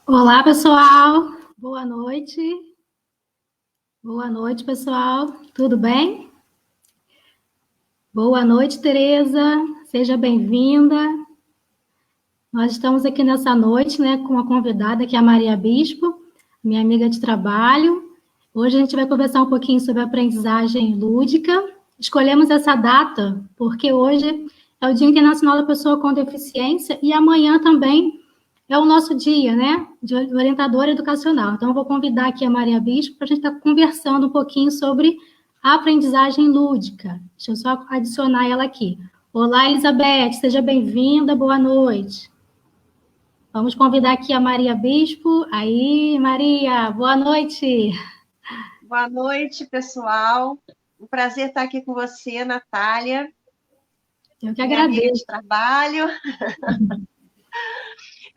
Olá, pessoal. Boa noite. Boa noite, pessoal. Tudo bem? Boa noite, Tereza. Seja bem-vinda. Nós estamos aqui nessa noite, né, com uma convidada que é a Maria Bispo, minha amiga de trabalho. Hoje a gente vai conversar um pouquinho sobre aprendizagem lúdica. Escolhemos essa data porque hoje é o Dia Internacional da Pessoa com Deficiência e amanhã também é o nosso dia, né, de orientadora educacional. Então, eu vou convidar aqui a Maria Bispo para a gente estar conversando um pouquinho sobre a aprendizagem lúdica. Deixa eu só adicionar ela aqui. Olá, Elizabeth, seja bem-vinda, boa noite. Vamos convidar aqui a Maria Bispo. Aí, Maria, boa noite. Boa noite, pessoal. Um prazer estar aqui com você, Natália. Eu que Minha amiga agradeço. de trabalho.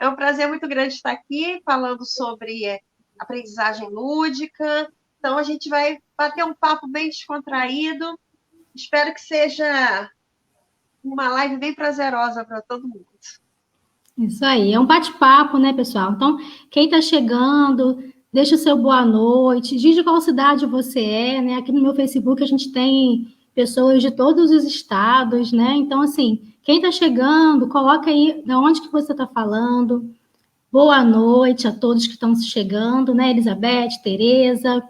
É um prazer muito grande estar aqui falando sobre aprendizagem lúdica. Então, a gente vai bater um papo bem descontraído. Espero que seja uma live bem prazerosa para todo mundo. Isso aí, é um bate-papo, né, pessoal? Então, quem está chegando, deixa o seu boa noite, diz de qual cidade você é, né? Aqui no meu Facebook a gente tem pessoas de todos os estados, né? Então, assim, quem está chegando, coloca aí de onde que você está falando. Boa noite a todos que estão chegando, né? Elizabeth, Tereza.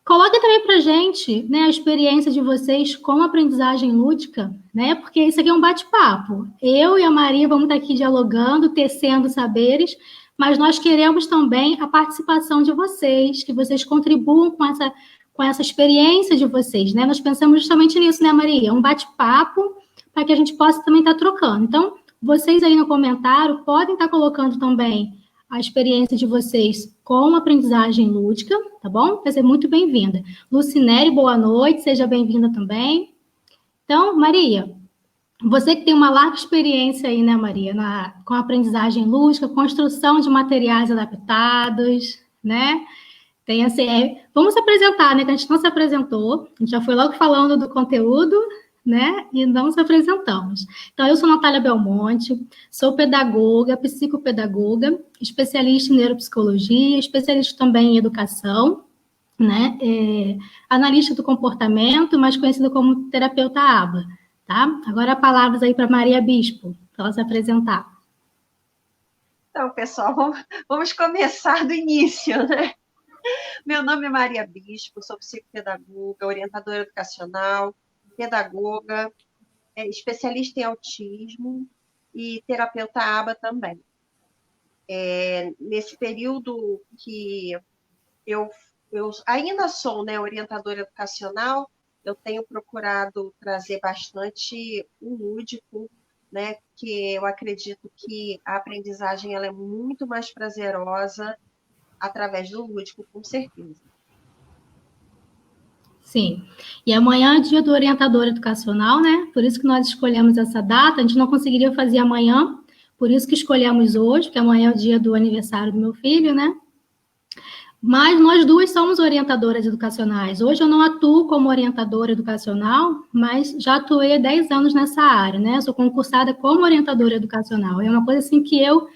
Coloquem também para a gente, né, a experiência de vocês com aprendizagem lúdica, né? Porque isso aqui é um bate-papo. Eu e a Maria vamos estar aqui dialogando, tecendo saberes, mas nós queremos também a participação de vocês, que vocês contribuam com essa experiência de vocês, né? Nós pensamos justamente nisso, né, Maria? Um bate-papo para que a gente possa também estar trocando. Então, vocês aí no comentário podem estar colocando também a experiência de vocês com aprendizagem lúdica, tá bom? Vai ser muito bem-vinda. Lucinere, boa noite, seja bem-vinda também. Então, Maria, você que tem uma larga experiência aí, né, Maria, com aprendizagem lúdica, construção de materiais adaptados, né? Tem assim, vamos se apresentar, né? Que a gente não se apresentou, a gente já foi logo falando do conteúdo, né? E não nos apresentamos. Então, eu sou Natália Belmonte, sou pedagoga, psicopedagoga, especialista em neuropsicologia, especialista também em educação, né? Analista do comportamento, mais conhecida como terapeuta ABA, tá? Agora, palavras aí para Maria Bispo, para ela se apresentar. Então, pessoal, vamos começar do início, né? Meu nome é Maria Bispo, sou psicopedagoga, orientadora educacional, pedagoga, especialista em autismo e terapeuta ABA também. Nesse período que eu ainda sou, né, orientadora educacional, eu tenho procurado trazer bastante o lúdico, né, que eu acredito que a aprendizagem ela é muito mais prazerosa através do lúdico, com certeza. Sim. E amanhã é dia do orientador educacional, né? Por isso que nós escolhemos essa data. A gente não conseguiria fazer amanhã, por isso que escolhemos hoje, porque amanhã é o dia do aniversário do meu filho, né? Mas nós duas somos orientadoras educacionais. Hoje eu não atuo como orientadora educacional, mas já atuei há 10 anos nessa área, né? Sou concursada como orientadora educacional. É uma coisa assim que eu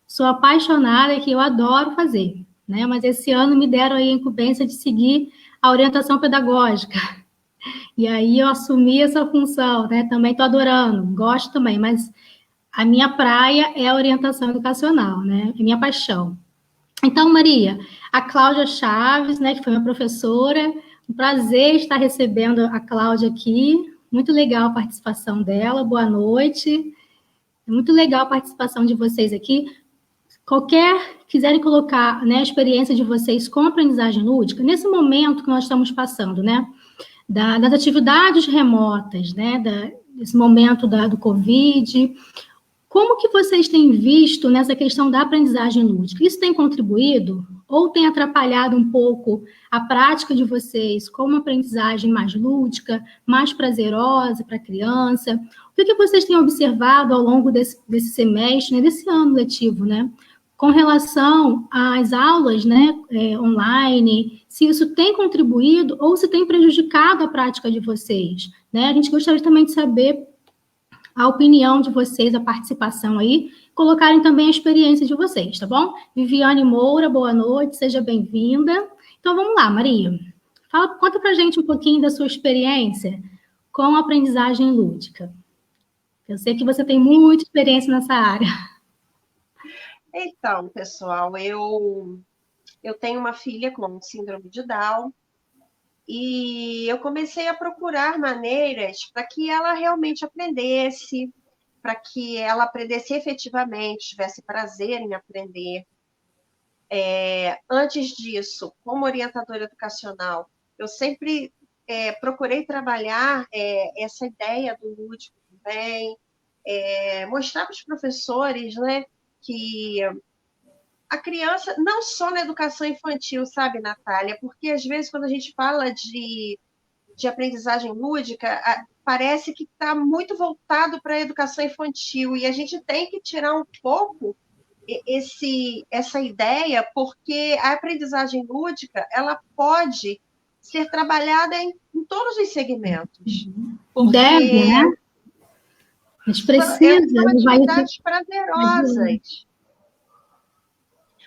sou apaixonada e que eu adoro fazer, né? Mas esse ano me deram aí a incumbência de seguir a orientação pedagógica. E aí eu assumi essa função, né? Também estou adorando, gosto também, mas a minha praia é a orientação educacional, né? É minha paixão. Então, Maria, a Cláudia Chaves, né, que foi minha professora, um prazer estar recebendo a Cláudia aqui, muito legal a participação dela, boa noite, é muito legal a participação de vocês aqui. Quiserem colocar, né, a experiência de vocês com aprendizagem lúdica, nesse momento que nós estamos passando, né, das atividades remotas, né, desse momento do Covid, como que vocês têm visto nessa questão da aprendizagem lúdica? Isso tem contribuído ou tem atrapalhado um pouco a prática de vocês com uma aprendizagem mais lúdica, mais prazerosa para a criança? O que vocês têm observado ao longo desse semestre, né, desse ano letivo, né? Com relação às aulas, né, online, se isso tem contribuído ou se tem prejudicado a prática de vocês, né? A gente gostaria também de saber a opinião de vocês, a participação aí, colocarem também a experiência de vocês, tá bom? Viviane Moura, boa noite, seja bem-vinda. Então, vamos lá, Maria. Conta pra gente um pouquinho da sua experiência com a aprendizagem lúdica. Eu sei que você tem muita experiência nessa área. Então, pessoal, eu tenho uma filha com síndrome de Down e eu comecei a procurar maneiras para que ela realmente aprendesse, para que ela aprendesse efetivamente, tivesse prazer em aprender. Antes disso, como orientadora educacional, eu sempre procurei trabalhar essa ideia do lúdico também, mostrar para os professores, né, que a criança, não só na educação infantil, sabe, Natália? Porque às vezes quando a gente fala de aprendizagem lúdica, parece que está muito voltado para a educação infantil e a gente tem que tirar um pouco essa ideia, porque a aprendizagem lúdica ela pode ser trabalhada em todos os segmentos. Porque deve, né? A gente precisa. São atividades prazerosas.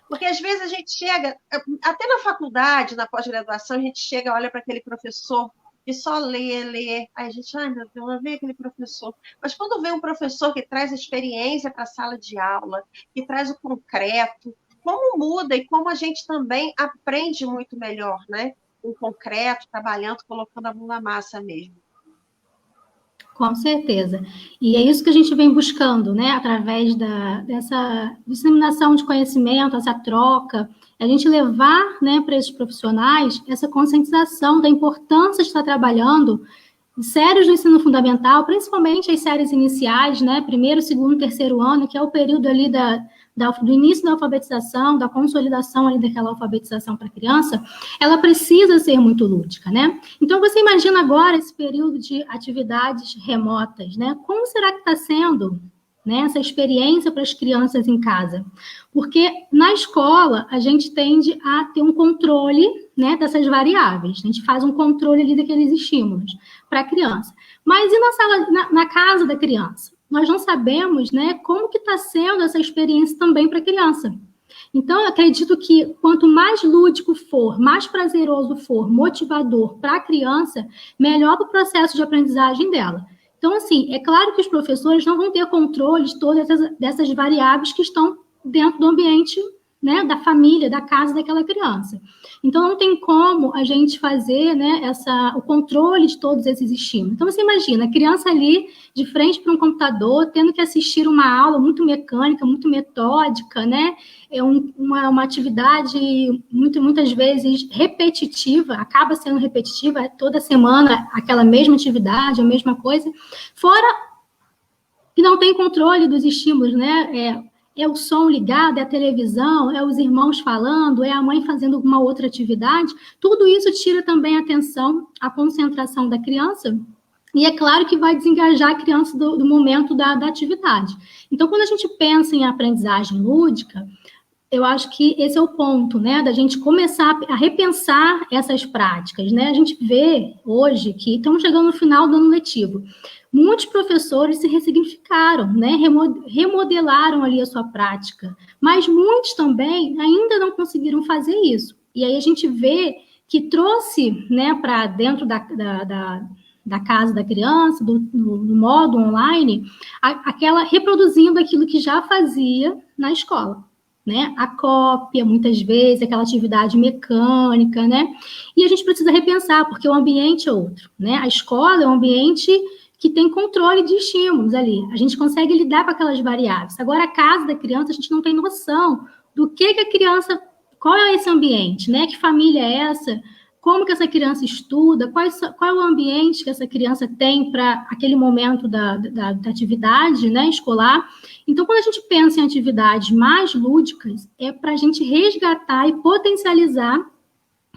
Porque às vezes a gente chega, até na faculdade, na pós-graduação, a gente chega, olha para aquele professor e só lê. Aí a gente, ai meu Deus, lá vem aquele professor. Mas quando vem um professor que traz experiência para a sala de aula, que traz o concreto, como muda e como a gente também aprende muito melhor, né? O concreto, trabalhando, colocando a mão na massa mesmo. Com certeza. E é isso que a gente vem buscando, né? Através dessa disseminação de conhecimento, essa troca, a gente levar, né, para esses profissionais essa conscientização da importância de estar trabalhando em séries do ensino fundamental, principalmente as séries iniciais, né? Primeiro, segundo, terceiro ano, que é o período ali do início da alfabetização, da consolidação ali daquela alfabetização para a criança, ela precisa ser muito lúdica, né? Então, você imagina agora esse período de atividades remotas, né? Como será que está sendo, né, essa experiência para as crianças em casa? Porque na escola, a gente tende a ter um controle, né, dessas variáveis. A gente faz um controle ali daqueles estímulos para a criança. Mas e na casa da criança? Nós não sabemos, né, como que está sendo essa experiência também para a criança. Então, eu acredito que quanto mais lúdico for, mais prazeroso for, motivador para a criança, melhor para o processo de aprendizagem dela. Então, assim, é claro que os professores não vão ter controle de todas dessas variáveis que estão dentro do ambiente, né, da família, da casa daquela criança. Então, não tem como a gente fazer, né, o controle de todos esses estímulos. Então, você imagina, a criança ali, de frente para um computador, tendo que assistir uma aula muito mecânica, muito metódica, né? Uma atividade muitas vezes repetitiva, acaba sendo repetitiva, toda semana aquela mesma atividade, a mesma coisa, fora que não tem controle dos estímulos, né? É o som ligado, é a televisão, é os irmãos falando, é a mãe fazendo alguma outra atividade. Tudo isso tira também a atenção, a concentração da criança. E é claro que vai desengajar a criança do momento da atividade. Então, quando a gente pensa em aprendizagem lúdica, eu acho que esse é o ponto, né? Da gente começar a repensar essas práticas, né? A gente vê hoje que estamos chegando no final do ano letivo. Muitos professores se ressignificaram, né? Remodelaram ali a sua prática, mas muitos também ainda não conseguiram fazer isso. E aí a gente vê que trouxe, né, para dentro da casa da criança, do modo online, aquela reproduzindo aquilo que já fazia na escola. Né? A cópia, muitas vezes, aquela atividade mecânica, né? E a gente precisa repensar, porque o ambiente é outro, né? A escola é um ambiente que tem controle de estímulos ali. A gente consegue lidar com aquelas variáveis. Agora, a casa da criança, a gente não tem noção do que a criança... Qual é esse ambiente, né? Que família é essa? Como que essa criança estuda? Qual é o ambiente que essa criança tem para aquele momento da atividade, né, escolar? Então, quando a gente pensa em atividades mais lúdicas, é para a gente resgatar e potencializar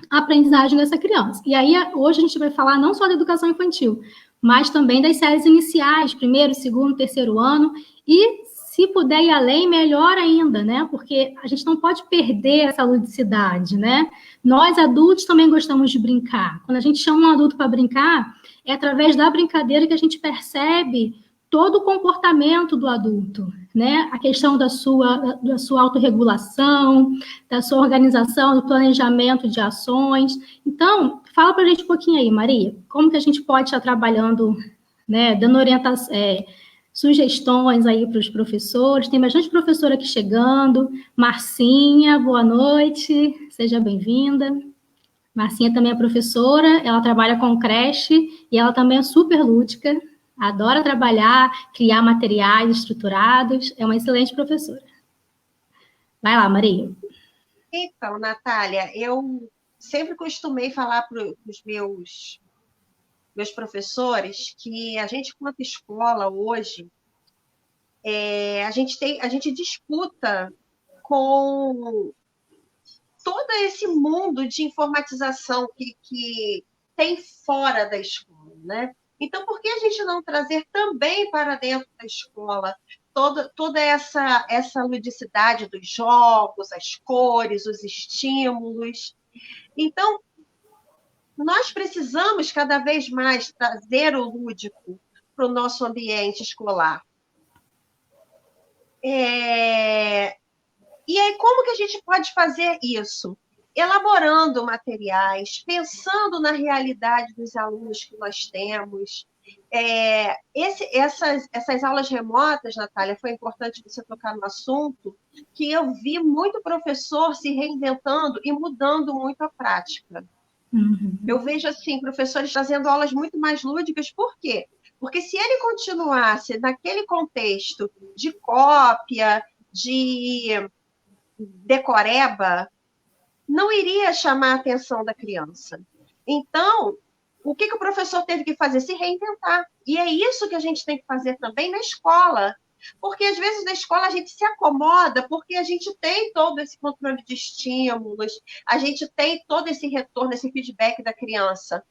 a aprendizagem dessa criança. E aí, hoje a gente vai falar não só da educação infantil, mas também das séries iniciais, primeiro, segundo, terceiro ano, e se puder ir além, melhor ainda, né? Porque a gente não pode perder essa ludicidade, né? Nós, adultos, também gostamos de brincar. Quando a gente chama um adulto para brincar, é através da brincadeira que a gente percebe todo o comportamento do adulto, né? A questão da sua autorregulação, da sua organização, do planejamento de ações. Então, fala para a gente um pouquinho aí, Maria, como que a gente pode estar trabalhando, né, dando orientação, sugestões aí para os professores. Tem bastante professora aqui chegando. Marcinha, boa noite, seja bem-vinda. Marcinha também é professora, ela trabalha com creche e ela também é super lúdica, adora trabalhar, criar materiais estruturados, é uma excelente professora. Vai lá, Maria. Então, Natália, eu sempre costumei falar para os meus professores que a gente, quanto escola hoje, a gente disputa com todo esse mundo de informatização que tem fora da escola, né? Então, por que a gente não trazer também para dentro da escola toda essa ludicidade dos jogos, as cores, os estímulos? Então, nós precisamos cada vez mais trazer o lúdico para o nosso ambiente escolar. E aí, como que a gente pode fazer isso? Elaborando materiais, pensando na realidade dos alunos que nós temos. Essas aulas remotas, Natália, foi importante você tocar no assunto, que eu vi muito professor se reinventando e mudando muito a prática. Uhum. Eu vejo, assim, professores fazendo aulas muito mais lúdicas. Por quê? Porque se ele continuasse naquele contexto de cópia, de decoreba, não iria chamar a atenção da criança. Então, o que o professor teve que fazer? Se reinventar. E é isso que a gente tem que fazer também na escola. Porque, às vezes, na escola a gente se acomoda porque a gente tem todo esse controle de estímulos, a gente tem todo esse retorno, esse feedback da criança.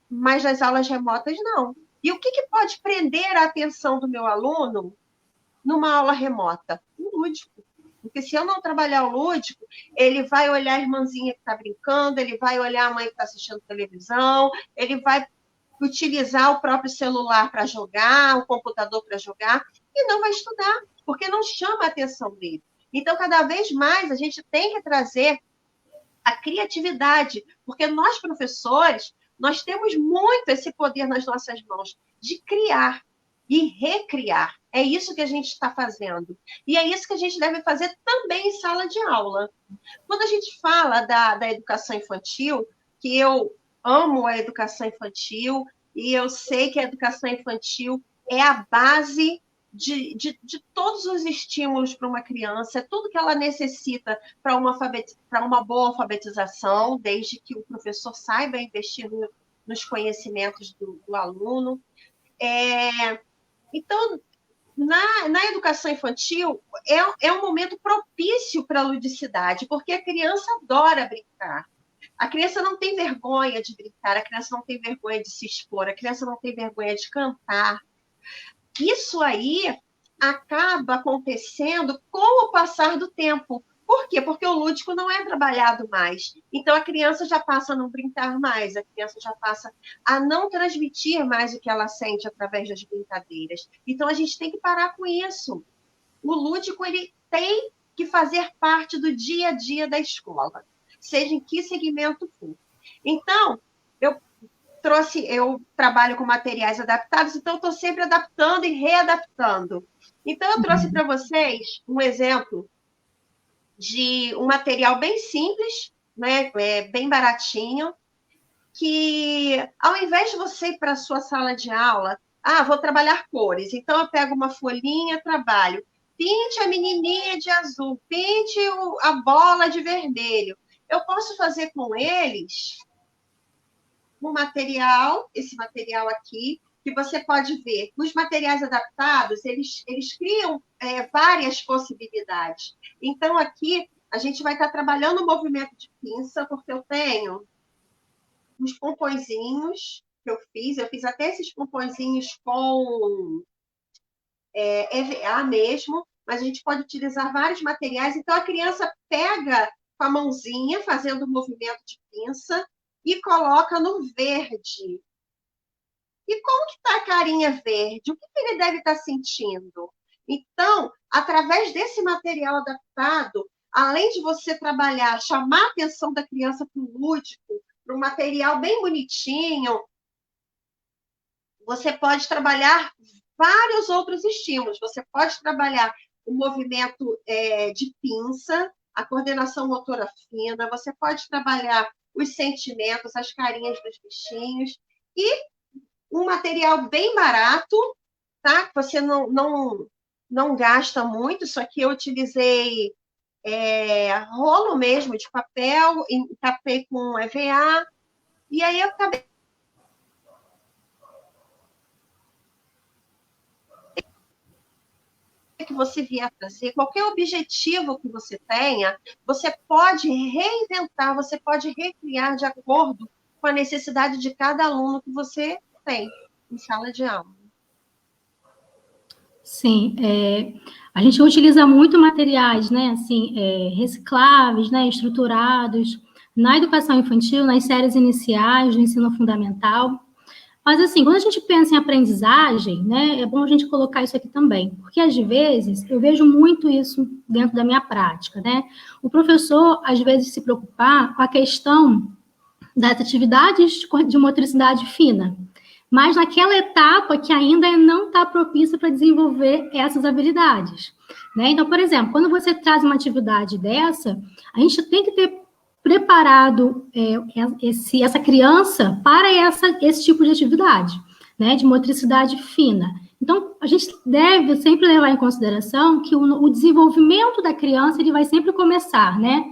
Mas nas aulas remotas, não. E o que pode prender a atenção do meu aluno numa aula remota? O lúdico. Porque se eu não trabalhar o lúdico, ele vai olhar a irmãzinha que está brincando, ele vai olhar a mãe que está assistindo televisão, ele vai utilizar o próprio celular para jogar, o computador para jogar, e não vai estudar, porque não chama a atenção dele. Então, cada vez mais, a gente tem que trazer a criatividade, porque nós, professores, nós temos muito esse poder nas nossas mãos de criar e recriar. É isso que a gente está fazendo. E é isso que a gente deve fazer também em sala de aula. Quando a gente fala da educação infantil, que eu amo a educação infantil, e eu sei que a educação infantil é a base de todos os estímulos para uma criança, é tudo que ela necessita para uma boa alfabetização, desde que o professor saiba investir nos conhecimentos do aluno. Então, na educação infantil, é um momento propício para a ludicidade, porque a criança adora brincar. A criança não tem vergonha de brincar, a criança não tem vergonha de se expor, a criança não tem vergonha de cantar. Isso aí acaba acontecendo com o passar do tempo. Por quê? Porque o lúdico não é trabalhado mais. Então, a criança já passa a não brincar mais, a criança já passa a não transmitir mais o que ela sente através das brincadeiras. Então, a gente tem que parar com isso. O lúdico, ele tem que fazer parte do dia a dia da escola, seja em que segmento for. Então, eu trabalho com materiais adaptados, então estou sempre adaptando e readaptando. Então, eu trouxe para vocês um exemplo de um material bem simples, né, bem baratinho, que ao invés de você ir para a sua sala de aula, vou trabalhar cores, então eu pego uma folhinha, trabalho, pinte a menininha de azul, pinte a bola de vermelho. Eu posso fazer com eles um material, esse material aqui, que você pode ver. Nos materiais adaptados, eles criam várias possibilidades. Então, aqui, a gente vai estar trabalhando o movimento de pinça, porque eu tenho uns pompõezinhos que eu fiz até esses pompõezinhos com EVA mesmo, mas a gente pode utilizar vários materiais. Então, a criança pega com a mãozinha, fazendo o movimento de pinça, e coloca no verde. E como que está a carinha verde? O que ele deve estar sentindo? Então, através desse material adaptado, além de você trabalhar, chamar a atenção da criança para o lúdico, para um material bem bonitinho, você pode trabalhar vários outros estímulos. Você pode trabalhar o movimento de pinça, a coordenação motora fina, você pode trabalhar os sentimentos, as carinhas dos bichinhos, e um material bem barato, tá? Que você não gasta muito. Isso aqui eu utilizei rolo mesmo de papel, encapei com EVA, e aí eu acabei que você vier trazer, qualquer objetivo que você tenha, você pode reinventar, você pode recriar de acordo com a necessidade de cada aluno que você tem em sala de aula. Sim, a gente utiliza muito materiais, né, assim, recicláveis, né, estruturados, na educação infantil, nas séries iniciais do ensino fundamental. Mas, assim, quando a gente pensa em aprendizagem, né, é bom a gente colocar isso aqui também, porque, às vezes, eu vejo muito isso dentro da minha prática, né? O professor, às vezes, se preocupar com a questão das atividades de motricidade fina, mas naquela etapa que ainda não está propícia para desenvolver essas habilidades, né? Então, por exemplo, quando você traz uma atividade dessa, a gente tem que ter preparado essa criança para esse tipo de atividade, né, de motricidade fina. Então, a gente deve sempre levar em consideração que o desenvolvimento da criança ele vai sempre começar, né,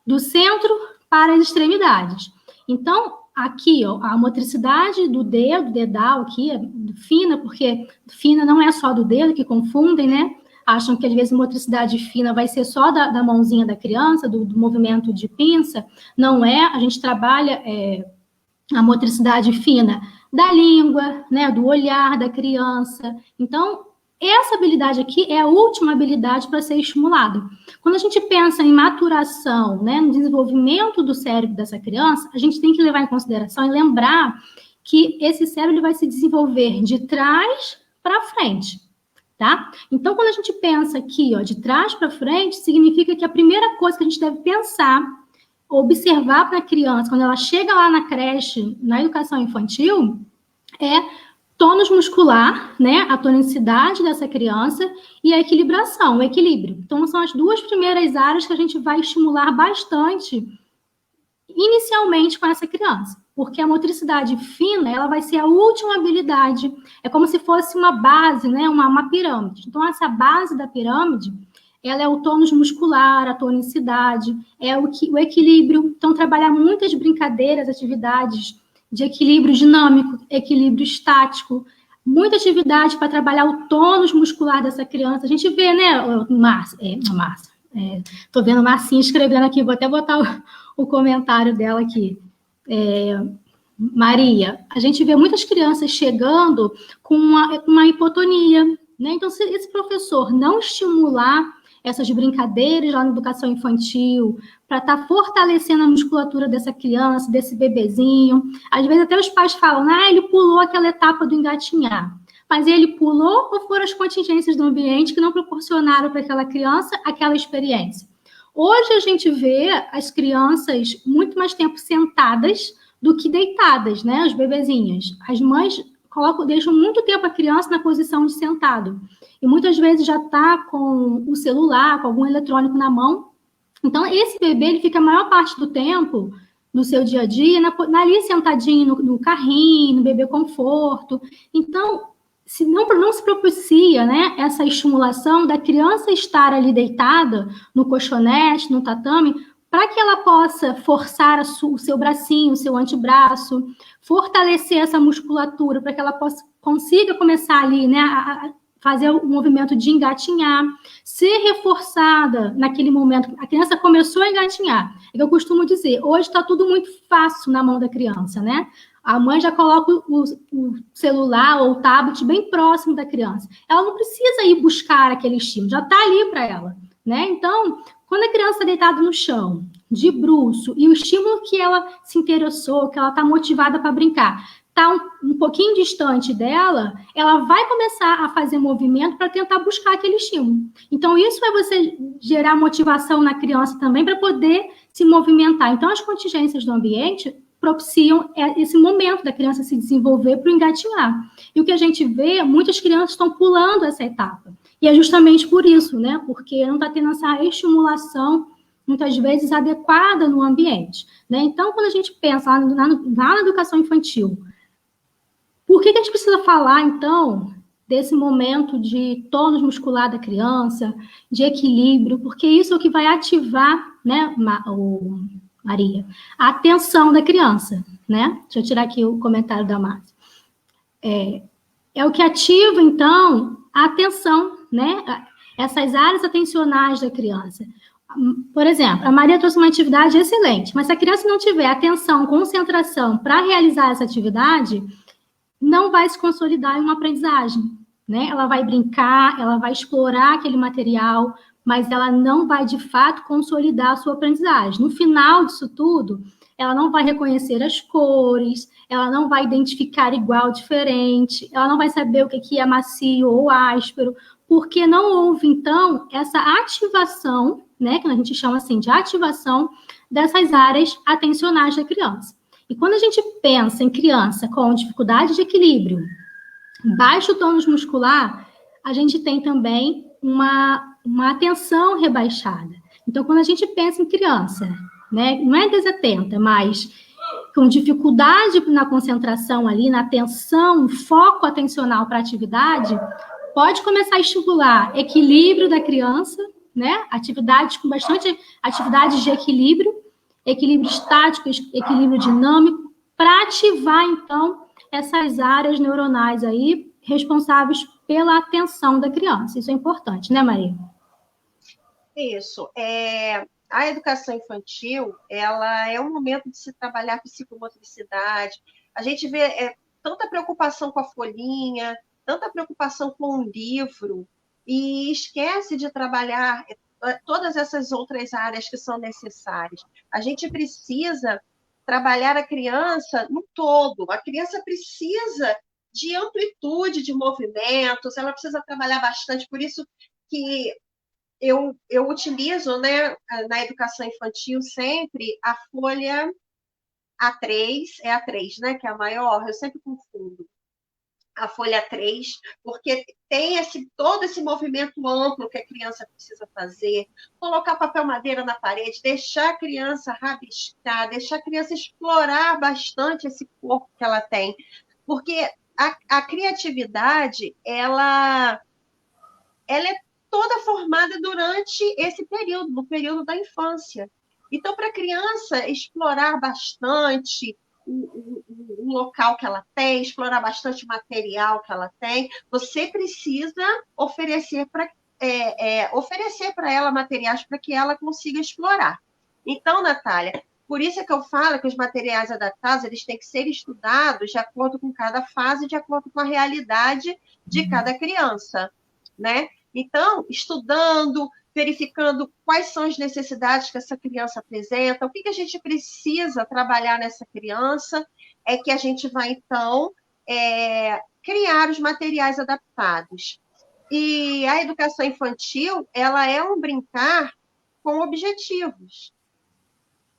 do centro para as extremidades. Então, aqui, ó, a motricidade do dedo, dedal aqui, é fina, porque fina não é só do dedo, que confundem, né? Acham que, às vezes, motricidade fina vai ser só da mãozinha da criança, do movimento de pinça. Não é, a gente trabalha a motricidade fina da língua, né, do olhar da criança. Então, essa habilidade aqui é a última habilidade para ser estimulada. Quando a gente pensa em maturação, né, no desenvolvimento do cérebro dessa criança, a gente tem que levar em consideração e lembrar que esse cérebro ele vai se desenvolver de trás para frente. Tá? Então, quando a gente pensa aqui, ó, de trás para frente, significa que a primeira coisa que a gente deve pensar, observar para a criança, quando ela chega lá na creche, na educação infantil, é tônus muscular, né, a tonicidade dessa criança e a equilibração, o equilíbrio. Então, são as duas primeiras áreas que a gente vai estimular bastante inicialmente com essa criança, porque a motricidade fina, ela vai ser a última habilidade, é como se fosse uma base, né, uma pirâmide. Então, essa base da pirâmide, ela é o tônus muscular, a tonicidade, é o equilíbrio. Então, trabalhar muitas brincadeiras, atividades de equilíbrio dinâmico, equilíbrio estático, muita atividade para trabalhar o tônus muscular dessa criança. A gente vê, né, Márcia, tô vendo Marcinha escrevendo aqui, vou até botar o comentário dela aqui. Maria, a gente vê muitas crianças chegando com uma hipotonia, né? Então, se esse professor não estimular essas brincadeiras lá na educação infantil, para estar fortalecendo a musculatura dessa criança, desse bebezinho, às vezes até os pais falam, ele pulou aquela etapa do engatinhar. Mas ele pulou ou foram as contingências do ambiente que não proporcionaram para aquela criança aquela experiência? Hoje a gente vê as crianças muito mais tempo sentadas do que deitadas, né? As bebezinhas. As mães deixam muito tempo a criança na posição de sentado. E muitas vezes já está com o celular, com algum eletrônico na mão. Então, esse bebê ele fica a maior parte do tempo no seu dia a dia, ali sentadinho no carrinho, no bebê conforto. Então, se não se propicia, né, essa estimulação da criança estar ali deitada no colchonete, no tatame, para que ela possa forçar o seu bracinho, o seu antebraço, fortalecer essa musculatura, para que ela consiga começar ali, né, a fazer o movimento de engatinhar, ser reforçada naquele momento. A criança começou a engatinhar. É que eu costumo dizer, hoje está tudo muito fácil na mão da criança, né? A mãe já coloca o celular ou o tablet bem próximo da criança. Ela não precisa ir buscar aquele estímulo, já está ali para ela, né? Então, quando a criança está deitada no chão, de bruço, e o estímulo que ela se interessou, que ela está motivada para brincar, está um pouquinho distante dela, ela vai começar a fazer movimento para tentar buscar aquele estímulo. Então, isso é você gerar motivação na criança também para poder se movimentar. Então, as contingências do ambiente propiciam esse momento da criança se desenvolver para o engatinhar. E o que a gente vê, muitas crianças estão pulando essa etapa. E é justamente por isso, né? Porque não está tendo essa estimulação, muitas vezes, adequada no ambiente. Né? Então, quando a gente pensa lá na educação infantil, por que a gente precisa falar, então, desse momento de tônus muscular da criança, de equilíbrio? Porque isso é o que vai ativar, né, Maria, a atenção da criança, né? Deixa eu tirar aqui o comentário da Márcia. É o que ativa, então, a atenção, né? Essas áreas atencionais da criança. Por exemplo, a Maria trouxe uma atividade excelente, mas se a criança não tiver atenção, concentração para realizar essa atividade, não vai se consolidar em uma aprendizagem, né? Ela vai brincar, ela vai explorar aquele material, mas ela não vai, de fato, consolidar a sua aprendizagem. No final disso tudo, ela não vai reconhecer as cores, ela não vai identificar igual, diferente, ela não vai saber o que é macio ou áspero, porque não houve, então, essa ativação, né, que a gente chama assim de ativação dessas áreas atencionais da criança. E quando a gente pensa em criança com dificuldade de equilíbrio, baixo tônus muscular, a gente tem também uma atenção rebaixada. Então, quando a gente pensa em criança, né, não é desatenta, mas com dificuldade na concentração ali, na atenção, foco atencional para a atividade, pode começar a estimular equilíbrio da criança, né, atividades com bastante atividades de equilíbrio estático, equilíbrio dinâmico, para ativar, então, essas áreas neuronais aí responsáveis pela atenção da criança. Isso é importante, né, Maria? Isso. A educação infantil, ela é um momento de se trabalhar psicomotricidade. A gente vê tanta preocupação com a folhinha, tanta preocupação com o livro, e esquece de trabalhar todas essas outras áreas que são necessárias. A gente precisa trabalhar a criança no todo. A criança precisa de amplitude de movimentos, ela precisa trabalhar bastante. Por isso que eu utilizo, né, na educação infantil sempre a folha A3, é A3, né, que é a maior, eu sempre confundo. A folha 3, porque tem todo esse movimento amplo que a criança precisa fazer, colocar papel madeira na parede, deixar a criança rabiscar, deixar a criança explorar bastante esse corpo que ela tem, porque a criatividade, ela é toda formada durante esse período, no período da infância. Então, para a criança explorar bastante o local que ela tem, explorar bastante o material que ela tem, você precisa oferecer para ela materiais para que ela consiga explorar. Então, Natália, por isso é que eu falo que os materiais adaptados eles têm que ser estudados de acordo com cada fase, de acordo com a realidade de cada criança, né? Então, estudando, verificando quais são as necessidades que essa criança apresenta, o que a gente precisa trabalhar nessa criança, é que a gente vai, então, criar os materiais adaptados. E a educação infantil, ela é um brincar com objetivos.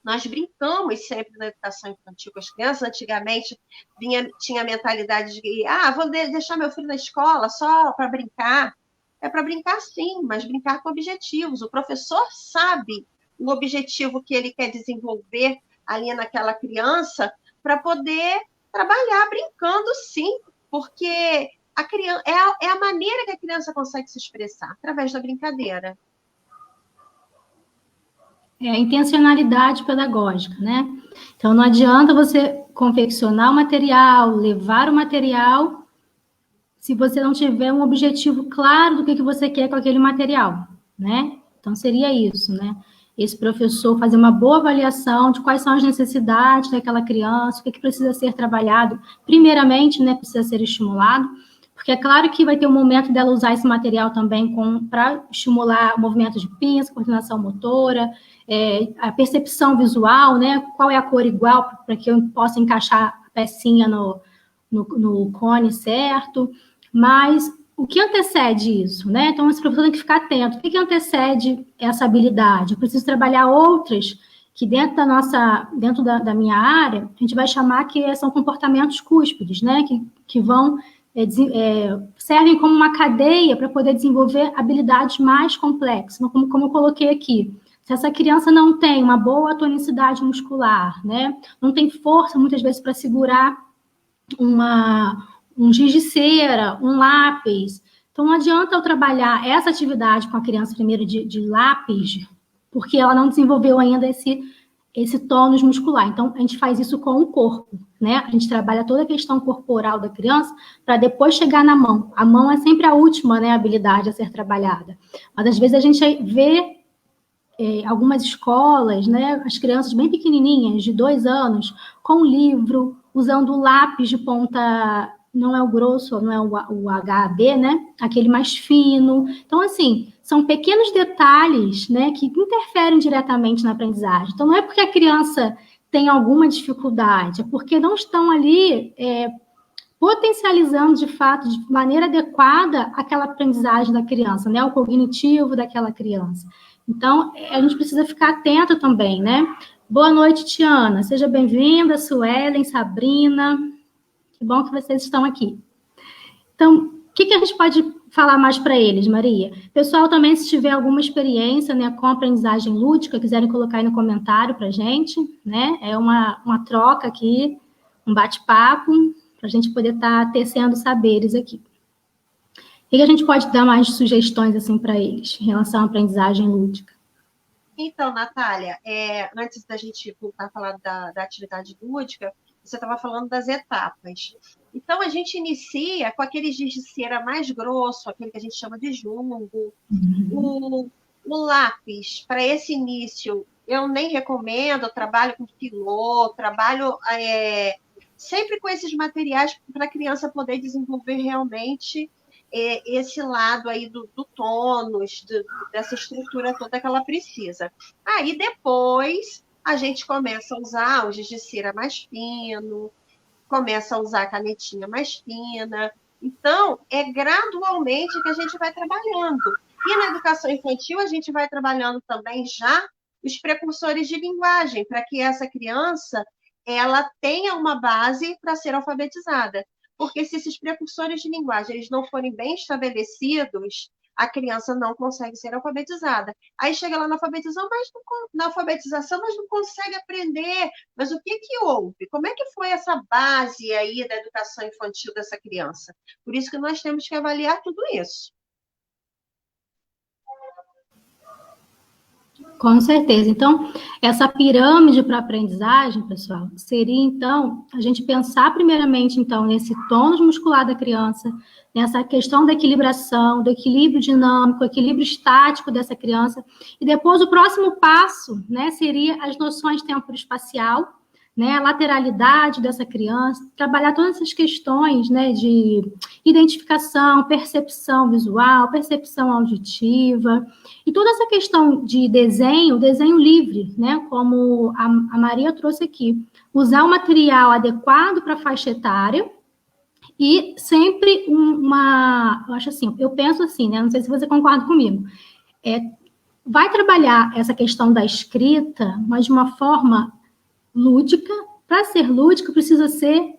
Nós brincamos sempre na educação infantil com as crianças. Antigamente, tinha a mentalidade de vou deixar meu filho na escola só para brincar. É para brincar, sim, mas brincar com objetivos. O professor sabe o objetivo que ele quer desenvolver ali naquela criança para poder trabalhar brincando, sim, porque a criança, é a maneira que a criança consegue se expressar, através da brincadeira. É a intencionalidade pedagógica, né? Então, não adianta você confeccionar o material, levar o material, se você não tiver um objetivo claro do que você quer com aquele material, né? Então, seria isso, né? Esse professor fazer uma boa avaliação de quais são as necessidades daquela criança, o que precisa ser trabalhado. Primeiramente, né, precisa ser estimulado, porque é claro que vai ter um momento dela usar esse material também para estimular o movimento de pinça, coordenação motora, a percepção visual, né? Qual é a cor igual para que eu possa encaixar a pecinha no cone certo, mas o que antecede isso, né? Então, esse professor tem que ficar atento. O que antecede essa habilidade? Eu preciso trabalhar outras que dentro da minha área, a gente vai chamar que são comportamentos cúspides, né? Que vão servem como uma cadeia para poder desenvolver habilidades mais complexas, como eu coloquei aqui. Se essa criança não tem uma boa tonicidade muscular, né? Não tem força, muitas vezes, para segurar um giz de cera, um lápis. Então, não adianta eu trabalhar essa atividade com a criança primeiro de lápis, porque ela não desenvolveu ainda esse tônus muscular. Então, a gente faz isso com o corpo, né? A gente trabalha toda a questão corporal da criança para depois chegar na mão. A mão é sempre a última, né, habilidade a ser trabalhada. Mas, às vezes, a gente vê algumas escolas, né, as crianças bem pequenininhas, de 2 anos, com livro, usando lápis de ponta, não é o grosso, não é o HB, né, aquele mais fino. Então, assim, são pequenos detalhes, né, que interferem diretamente na aprendizagem. Então, não é porque a criança tem alguma dificuldade, é porque não estão ali potencializando, de fato, de maneira adequada, aquela aprendizagem da criança, né, o cognitivo daquela criança. Então, a gente precisa ficar atento também, né? Boa noite, Tiana. Seja bem-vinda, Suelen, Sabrina. Que bom que vocês estão aqui. Então, o que a gente pode falar mais para eles, Maria? Pessoal, também, se tiver alguma experiência, né, com aprendizagem lúdica, quiserem colocar aí no comentário para a gente, né? É uma troca aqui, um bate-papo, para a gente poder estar tecendo saberes aqui. O que a gente pode dar mais de sugestões assim para eles, em relação à aprendizagem lúdica? Então, Natália, antes da gente voltar a falar da atividade lúdica, você estava falando das etapas. Então, a gente inicia com aquele giz de cera mais grosso, aquele que a gente chama de jumbo. O lápis, para esse início, eu nem recomendo, eu trabalho com filô, trabalho sempre com esses materiais para a criança poder desenvolver realmente esse lado aí do tônus, dessa estrutura toda que ela precisa. Aí depois a gente começa a usar o giz de cera mais fino, começa a usar a canetinha mais fina. Então, é gradualmente que a gente vai trabalhando. E na educação infantil, a gente vai trabalhando também já os precursores de linguagem, para que essa criança ela tenha uma base para ser alfabetizada. Porque se esses precursores de linguagem eles não forem bem estabelecidos, a criança não consegue ser alfabetizada. Aí chega lá na alfabetização, mas não consegue aprender. Mas o que houve? Como é que foi essa base aí da educação infantil dessa criança? Por isso que nós temos que avaliar tudo isso. Com certeza. Então, essa pirâmide para aprendizagem, pessoal, seria, então, a gente pensar primeiramente, então, nesse tônus muscular da criança, nessa questão da equilibração, do equilíbrio dinâmico, equilíbrio estático dessa criança, e depois o próximo passo, né, seria as noções temporoespacial, né, a lateralidade dessa criança, trabalhar todas essas questões, né, de identificação, percepção visual, percepção auditiva, e toda essa questão de desenho desenho livre, né, como a Maria trouxe aqui, usar o material adequado para a faixa etária, e sempre eu acho assim, eu penso assim, né, não sei se você concorda comigo, vai trabalhar essa questão da escrita, mas de uma forma lúdica. Para ser lúdico, precisa ser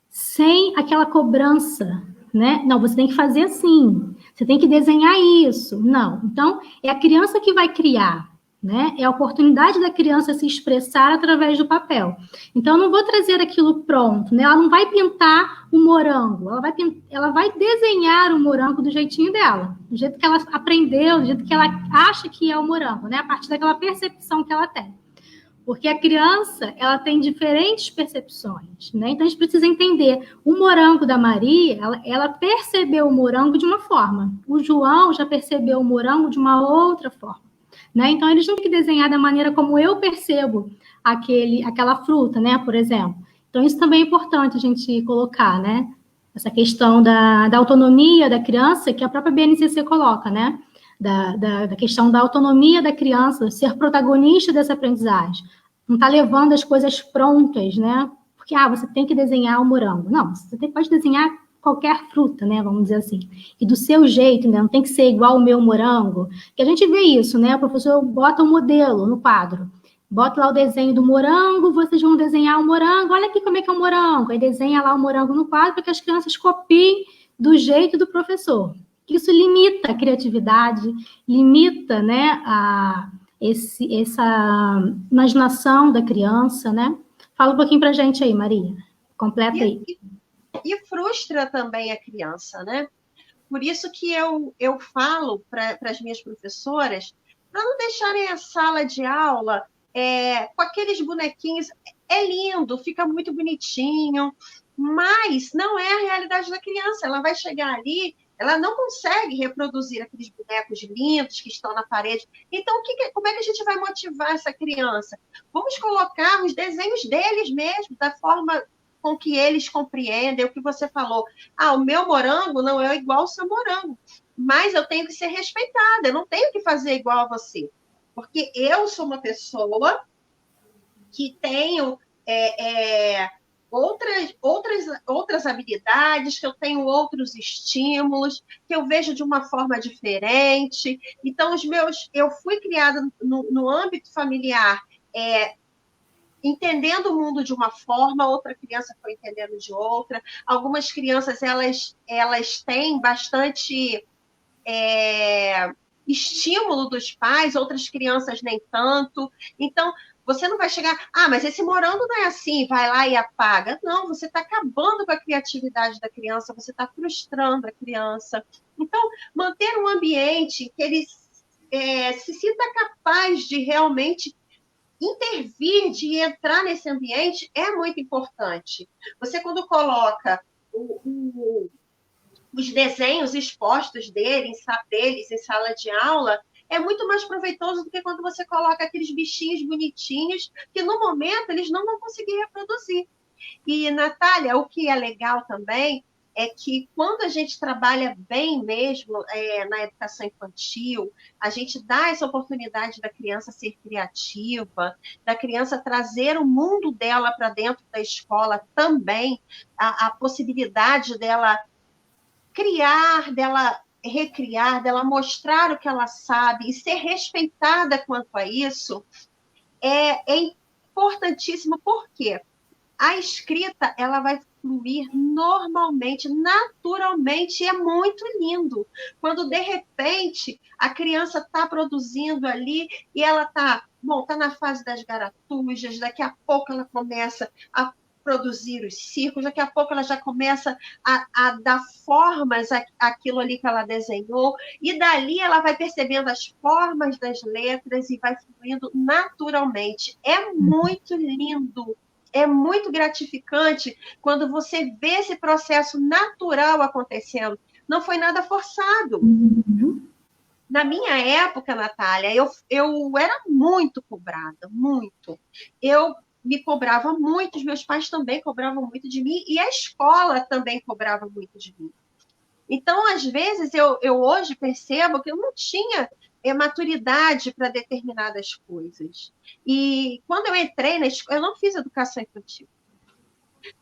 sem aquela cobrança, né? Não, você tem que fazer assim, você tem que desenhar isso. Não, então, é a criança que vai criar, né? É a oportunidade da criança se expressar através do papel. Então, eu não vou trazer aquilo pronto, né? Ela não vai pintar o morango, ela vai desenhar o morango do jeitinho dela, do jeito que ela aprendeu, do jeito que ela acha que é o morango, né? A partir daquela percepção que ela tem. Porque a criança, ela tem diferentes percepções, né? Então, a gente precisa entender. O morango da Maria, ela percebeu o morango de uma forma. O João já percebeu o morango de uma outra forma, né? Então, eles não têm que desenhar da maneira como eu percebo aquela fruta, né? Por exemplo. Então, isso também é importante a gente colocar, né? Essa questão da autonomia da criança, que a própria BNCC coloca, né? Da questão da autonomia da criança, ser protagonista dessa aprendizagem. Não está levando as coisas prontas, né? que você tem que desenhar o morango. Não, você pode desenhar qualquer fruta, né? Vamos dizer assim. E do seu jeito, né? Não tem que ser igual o meu morango. Que a gente vê isso, né? O professor bota um modelo no quadro. Bota lá o desenho do morango, vocês vão desenhar o morango. Olha aqui como é que é o morango. Aí desenha lá o morango no quadro para que as crianças copiem do jeito do professor. Isso limita a criatividade, limita, né, essa imaginação da criança, né? Fala um pouquinho para a gente aí, Maria. Completa aí. E frustra também a criança, né? Por isso que eu falo para as minhas professoras para não deixarem a sala de aula com aqueles bonequinhos. É lindo, fica muito bonitinho, mas não é a realidade da criança. Ela vai chegar ali, ela não consegue reproduzir aqueles bonecos lindos que estão na parede. Então, como é que a gente vai motivar essa criança? Vamos colocar os desenhos deles mesmo, da forma com que eles compreendem o que você falou. O meu morango não é igual ao seu morango, mas eu tenho que ser respeitada, eu não tenho que fazer igual a você, porque eu sou uma pessoa que tenho outras habilidades, que eu tenho outros estímulos, que eu vejo de uma forma diferente. Então, eu fui criada no âmbito familiar, entendendo o mundo de uma forma, outra criança foi entendendo de outra. Algumas crianças, elas têm bastante estímulo dos pais, outras crianças nem tanto. Então, você não vai chegar, mas esse morango não é assim, vai lá e apaga. Não, você está acabando com a criatividade da criança, você está frustrando a criança. Então, manter um ambiente que ele se sinta capaz de realmente intervir, de entrar nesse ambiente, é muito importante. Você, quando coloca os desenhos expostos deles em sala de aula, é muito mais proveitoso do que quando você coloca aqueles bichinhos bonitinhos que, no momento, eles não vão conseguir reproduzir. E, Natália, o que é legal também é que quando a gente trabalha bem mesmo na educação infantil, a gente dá essa oportunidade da criança ser criativa, da criança trazer o mundo dela para dentro da escola também, a possibilidade dela criar, dela recriar, dela mostrar o que ela sabe e ser respeitada quanto a isso, é importantíssimo. Por quê? A escrita, ela vai fluir normalmente, naturalmente, e é muito lindo. Quando, de repente, a criança está produzindo ali e ela está na fase das garatujas, daqui a pouco ela começa a produzir os círculos, daqui a pouco ela já começa a dar formas àquilo ali que ela desenhou, e dali ela vai percebendo as formas das letras e vai fluindo naturalmente. É muito lindo. É muito gratificante quando você vê esse processo natural acontecendo. Não foi nada forçado. Uhum. Na minha época, Natália, eu era muito cobrada, muito. Eu me cobrava muito, os meus pais também cobravam muito de mim, e a escola também cobrava muito de mim. Então, às vezes, eu hoje percebo que eu não tinha maturidade para determinadas coisas. E quando eu entrei na escola, eu não fiz educação infantil.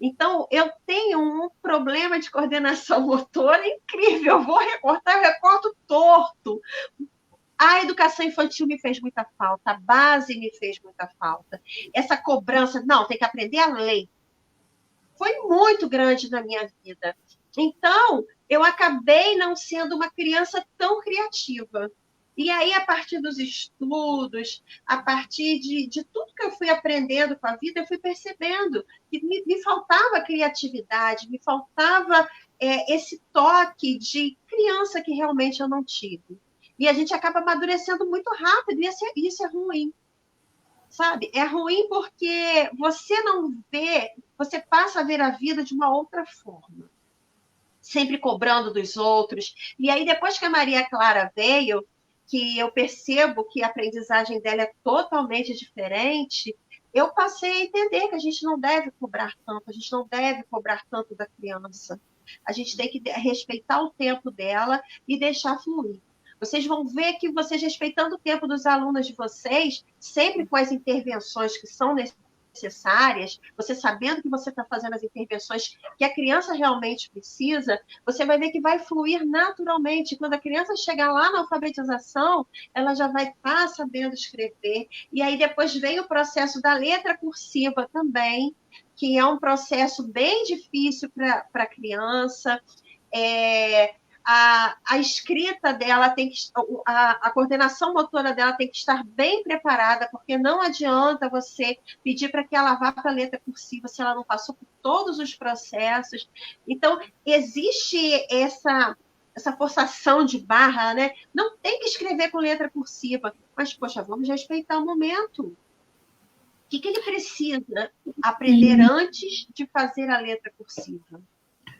Então, eu tenho um problema de coordenação motora incrível. Eu vou recortar, eu recorto torto. A educação infantil me fez muita falta, a base me fez muita falta. Essa cobrança, não, tem que aprender a ler. Foi muito grande na minha vida. Então, eu acabei não sendo uma criança tão criativa. E aí, a partir dos estudos, a partir de tudo que eu fui aprendendo com a vida, eu fui percebendo que me faltava criatividade, me faltava esse toque de criança que realmente eu não tive. E a gente acaba amadurecendo muito rápido, e isso é ruim. Sabe? É ruim porque você não vê, você passa a ver a vida de uma outra forma, sempre cobrando dos outros. E aí, depois que a Maria Clara veio, que eu percebo que a aprendizagem dela é totalmente diferente, eu passei a entender que a gente não deve cobrar tanto, a gente não deve cobrar tanto da criança. A gente tem que respeitar o tempo dela e deixar fluir. Vocês vão ver que vocês, respeitando o tempo dos alunos de vocês, sempre com as intervenções que são necessárias, necessárias, você sabendo que você está fazendo as intervenções que a criança realmente precisa, você vai ver que vai fluir naturalmente. Quando a criança chegar lá na alfabetização, ela já vai estar sabendo escrever. E aí depois vem o processo da letra cursiva também, que é um processo bem difícil para a criança. A escrita dela tem que, a coordenação motora dela tem que estar bem preparada, porque não adianta você pedir para que ela vá para a letra cursiva se ela não passou por todos os processos. Então, existe essa forçação de barra, né? Não tem que escrever com letra cursiva, mas, poxa, vamos respeitar o momento. O que ele precisa aprender antes de fazer a letra cursiva?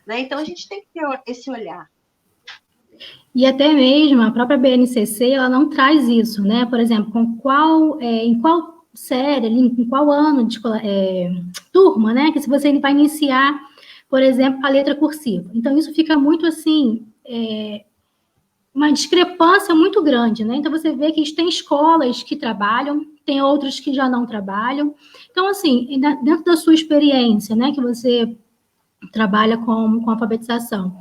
Né? Então, a gente tem que ter esse olhar. E até mesmo a própria BNCC, ela não traz isso, né? Por exemplo, em qual série, em qual ano de turma, né? Que se você vai iniciar, por exemplo, a letra cursiva. Então, isso fica muito assim, uma discrepância muito grande, né? Então, você vê que tem escolas que trabalham, tem outras que já não trabalham. Então, assim, dentro da sua experiência, né? Que você trabalha com alfabetização,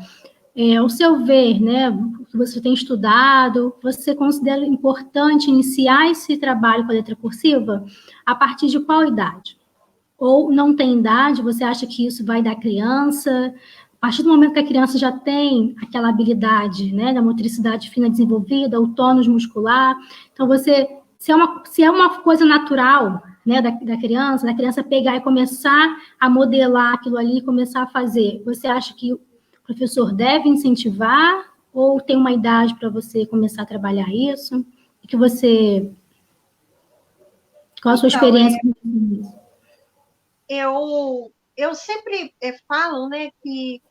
ao seu ver, né, que você tem estudado, você considera importante iniciar esse trabalho com a letra cursiva a partir de qual idade? Ou não tem idade, você acha que isso vai da criança? A partir do momento que a criança já tem aquela habilidade, né, da motricidade fina desenvolvida, o tônus muscular, então se é uma coisa natural, né, da criança pegar e começar a modelar aquilo ali, começar a fazer, você acha que o professor deve incentivar ou tem uma idade para você começar a trabalhar isso? Qual a sua experiência com isso? Eu sempre falo, né, que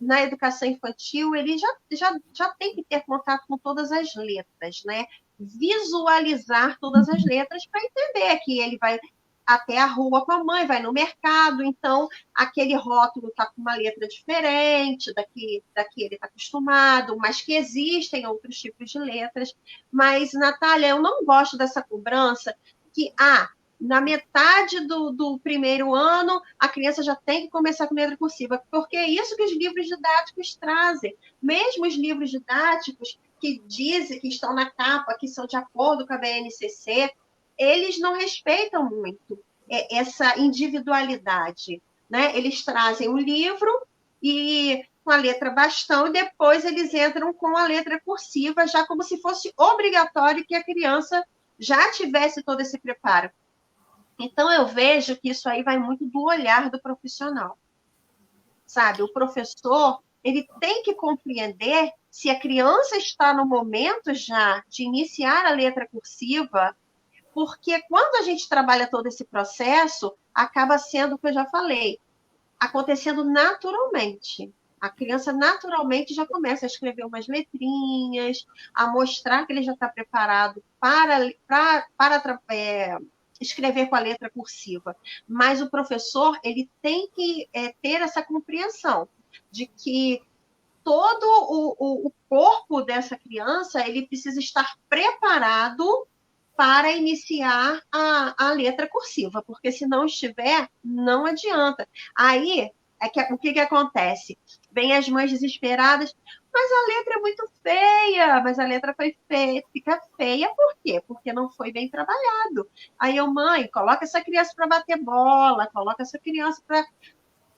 na educação infantil ele já tem que ter contato com todas as letras, né? Visualizar todas as letras para entender que ele vai até a rua com a mãe, vai no mercado, então aquele rótulo está com uma letra diferente daqui ele está acostumado, mas que existem outros tipos de letras. Mas, Natália, eu não gosto dessa cobrança que, na metade do primeiro ano, a criança já tem que começar com letra cursiva, porque é isso que os livros didáticos trazem. Mesmo os livros didáticos que dizem que estão na capa, que são de acordo com a BNCC, eles não respeitam muito essa individualidade, né? Eles trazem o livro e com a letra bastão e depois eles entram com a letra cursiva, já como se fosse obrigatório que a criança já tivesse todo esse preparo. Então, eu vejo que isso aí vai muito do olhar do profissional, sabe? O professor, ele tem que compreender se a criança está no momento já de iniciar a letra cursiva, porque quando a gente trabalha todo esse processo, acaba sendo o que eu já falei, acontecendo naturalmente. A criança naturalmente já começa a escrever umas letrinhas, a mostrar que ele já está preparado para escrever com a letra cursiva. Mas o professor, ele tem que ter essa compreensão de que todo o corpo dessa criança, ele precisa estar preparado para iniciar a letra cursiva, porque se não estiver, não adianta. Aí, o que acontece? Vem as mães desesperadas, mas a letra é muito feia, mas a letra foi feia, fica feia por quê? Porque não foi bem trabalhado. Aí mãe, coloca essa criança para bater bola, coloca essa criança para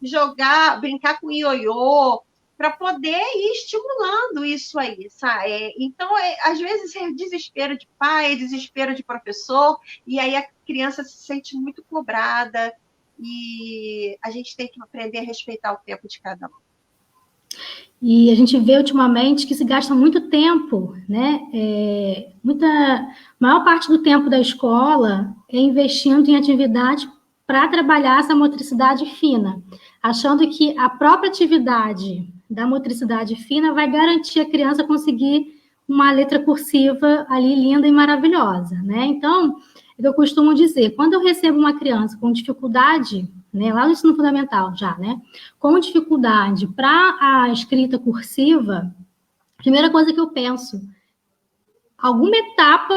jogar, brincar com ioiô, para poder ir estimulando isso aí, sabe? Então, às vezes é desespero de pai, desespero de professor, e aí a criança se sente muito cobrada, e a gente tem que aprender a respeitar o tempo de cada um. E a gente vê ultimamente que se gasta muito tempo, né? Maior parte do tempo da escola é investindo em atividade para trabalhar essa motricidade fina, achando que a própria atividade da motricidade fina vai garantir a criança conseguir uma letra cursiva ali linda e maravilhosa, né? Então, eu costumo dizer, quando eu recebo uma criança com dificuldade, né, lá no ensino fundamental já, né, com dificuldade para a escrita cursiva, a primeira coisa que eu penso, alguma etapa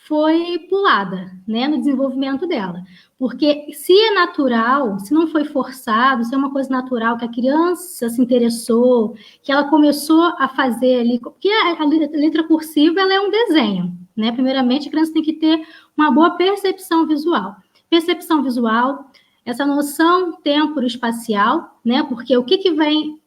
foi pulada, né, no desenvolvimento dela. Porque se é natural, se não foi forçado, se é uma coisa natural, que a criança se interessou, que ela começou a fazer ali, porque a letra cursiva ela é um desenho, né? Primeiramente, a criança tem que ter uma boa percepção visual. Percepção visual, essa noção temporo-espacial, né? Porque o que vem,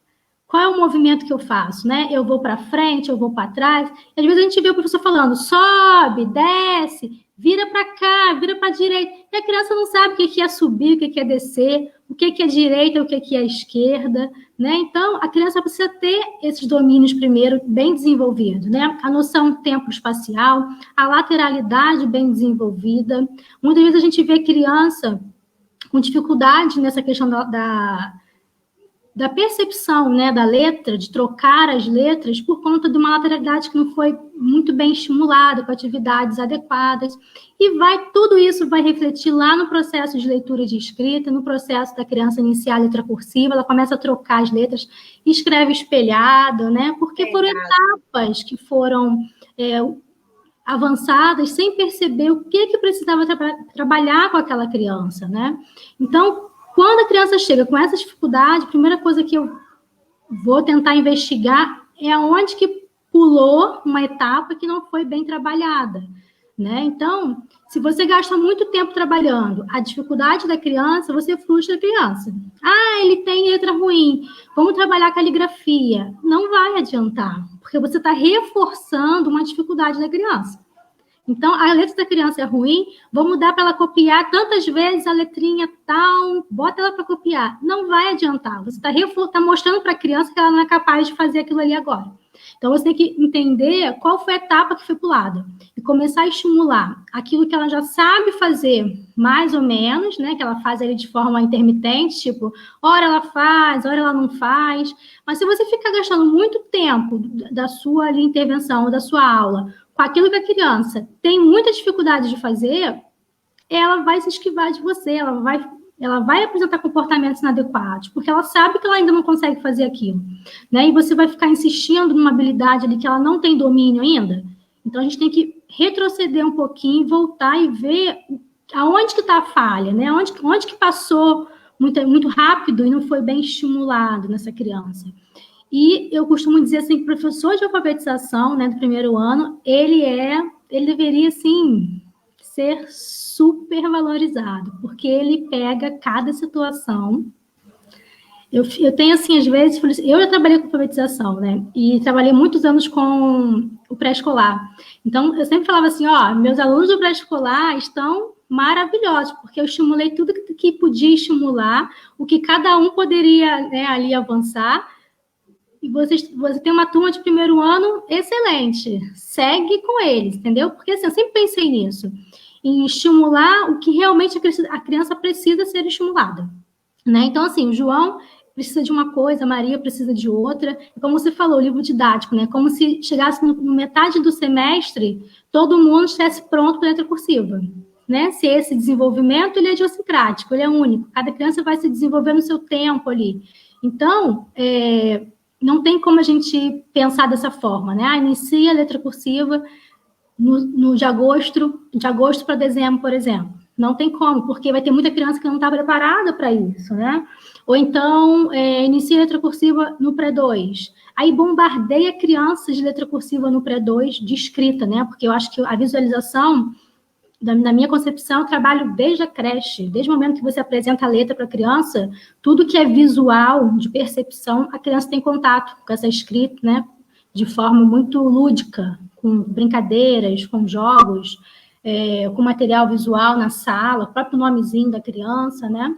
qual é o movimento que eu faço, né? Eu vou para frente, eu vou para trás. E às vezes a gente vê o professor falando, sobe, desce, vira para cá, vira para a direita. E a criança não sabe o que é subir, o que é descer, o que é direita, o que é esquerda, né? Então, a criança precisa ter esses domínios primeiro bem desenvolvidos, né? A noção tempo-espacial, a lateralidade bem desenvolvida. Muitas vezes a gente vê criança com dificuldade nessa questão da percepção, né, da letra, de trocar as letras por conta de uma lateralidade que não foi muito bem estimulada, com atividades adequadas, e tudo isso vai refletir lá no processo de leitura e de escrita, no processo da criança iniciar a letra cursiva, ela começa a trocar as letras, escreve espelhado, né, porque foram etapas que foram avançadas sem perceber o que precisava trabalhar com aquela criança, né. Então, quando a criança chega com essa dificuldade, a primeira coisa que eu vou tentar investigar é onde que pulou uma etapa que não foi bem trabalhada, né? Então, se você gasta muito tempo trabalhando a dificuldade da criança, você frustra a criança. Ah, ele tem letra ruim, vamos trabalhar a caligrafia. Não vai adiantar, porque você está reforçando uma dificuldade da criança. Então, a letra da criança é ruim, vamos dar para ela copiar tantas vezes a letrinha tal, bota ela para copiar. Não vai adiantar. Você está mostrando para a criança que ela não é capaz de fazer aquilo ali agora. Então, você tem que entender qual foi a etapa que foi pulada e começar a estimular aquilo que ela já sabe fazer, mais ou menos, né? Que ela faz ali de forma intermitente, tipo, hora ela faz, hora ela não faz. Mas se você ficar gastando muito tempo da sua ali, intervenção, da sua aula, com aquilo que a criança tem muita dificuldade de fazer, ela vai se esquivar de você, ela vai apresentar comportamentos inadequados, porque ela sabe que ela ainda não consegue fazer aquilo, né? E você vai ficar insistindo numa habilidade ali que ela não tem domínio ainda. Então, a gente tem que retroceder um pouquinho, voltar e ver aonde que está a falha, né? Onde que passou muito rápido e não foi bem estimulado nessa criança. E eu costumo dizer assim, que o professor de alfabetização, né, do primeiro ano, ele deveria, assim, ser super valorizado, porque ele pega cada situação. Eu tenho, assim, às vezes, eu já trabalhei com alfabetização, né, e trabalhei muitos anos com o pré-escolar. Então, eu sempre falava assim, meus alunos do pré-escolar estão maravilhosos, porque eu estimulei tudo que podia estimular, o que cada um poderia, né, ali avançar. E você tem uma turma de primeiro ano excelente. Segue com eles, entendeu? Porque assim, eu sempre pensei nisso. Em estimular o que realmente a criança precisa ser estimulada. Né? Então, assim, o João precisa de uma coisa, a Maria precisa de outra. E como você falou, o livro didático, né? Como se chegasse no metade do semestre, todo mundo estivesse pronto para a letra cursiva. Né? Se esse desenvolvimento, ele é idiosincrático, ele é único. Cada criança vai se desenvolver no seu tempo ali. Então, não tem como a gente pensar dessa forma, né? Inicia a letra cursiva de agosto para dezembro, por exemplo. Não tem como, porque vai ter muita criança que não está preparada para isso, né? Ou então, inicia a letra cursiva no pré-2. Aí bombardeia crianças de letra cursiva no pré-2 de escrita, né? Porque eu acho que a visualização, na minha concepção, eu trabalho desde a creche, desde o momento que você apresenta a letra para a criança, tudo que é visual, de percepção, a criança tem contato com essa escrita, né, de forma muito lúdica, com brincadeiras, com jogos, com material visual na sala, o próprio nomezinho da criança, né.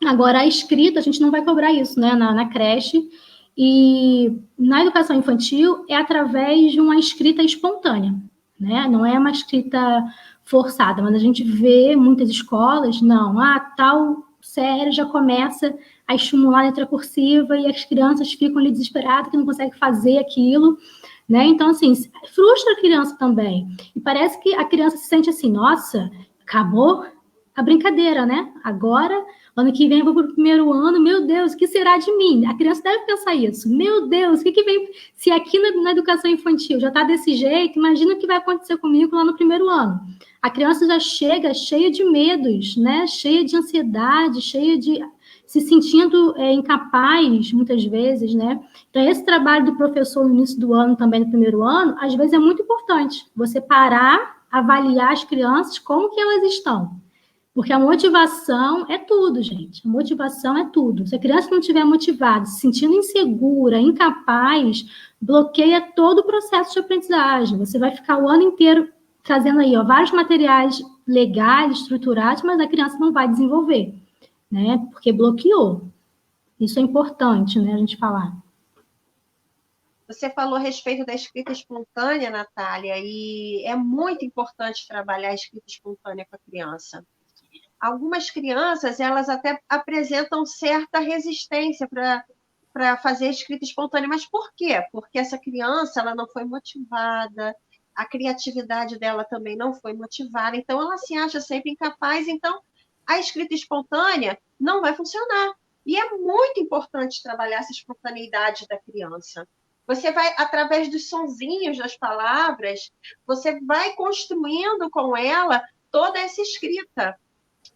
Agora, a escrita, a gente não vai cobrar isso, né, na creche, e na educação infantil é através de uma escrita espontânea, né, não é uma escrita forçada, mas a gente vê muitas escolas, tal série já começa a estimular a letra cursiva e as crianças ficam ali desesperadas que não conseguem fazer aquilo, né? Então, assim, frustra a criança também. E parece que a criança se sente assim, nossa, acabou a brincadeira, né? Agora, ano que vem eu vou para o primeiro ano, meu Deus, o que será de mim? A criança deve pensar isso. Meu Deus, o que vem... Se aqui na educação infantil já está desse jeito, imagina o que vai acontecer comigo lá no primeiro ano. A criança já chega cheia de medos, né? Cheia de ansiedade, cheia de... se sentindo incapaz, muitas vezes, né? Então, esse trabalho do professor no início do ano, também no primeiro ano, às vezes é muito importante. Você parar, avaliar as crianças, como que elas estão. Porque a motivação é tudo, gente. A motivação é tudo. Se a criança não estiver motivada, se sentindo insegura, incapaz, bloqueia todo o processo de aprendizagem. Você vai ficar o ano inteiro trazendo aí vários materiais legais, estruturados, mas a criança não vai desenvolver, né? Porque bloqueou. Isso é importante, né, a gente falar. Você falou a respeito da escrita espontânea, Natália, e é muito importante trabalhar a escrita espontânea com a criança. Algumas crianças, elas até apresentam certa resistência para fazer a escrita espontânea. Mas por quê? Porque essa criança, ela não foi motivada, a criatividade dela também não foi motivada, então ela se acha sempre incapaz, então a escrita espontânea não vai funcionar. E é muito importante trabalhar essa espontaneidade da criança. Você vai, através dos sonzinhos das palavras, você vai construindo com ela toda essa escrita.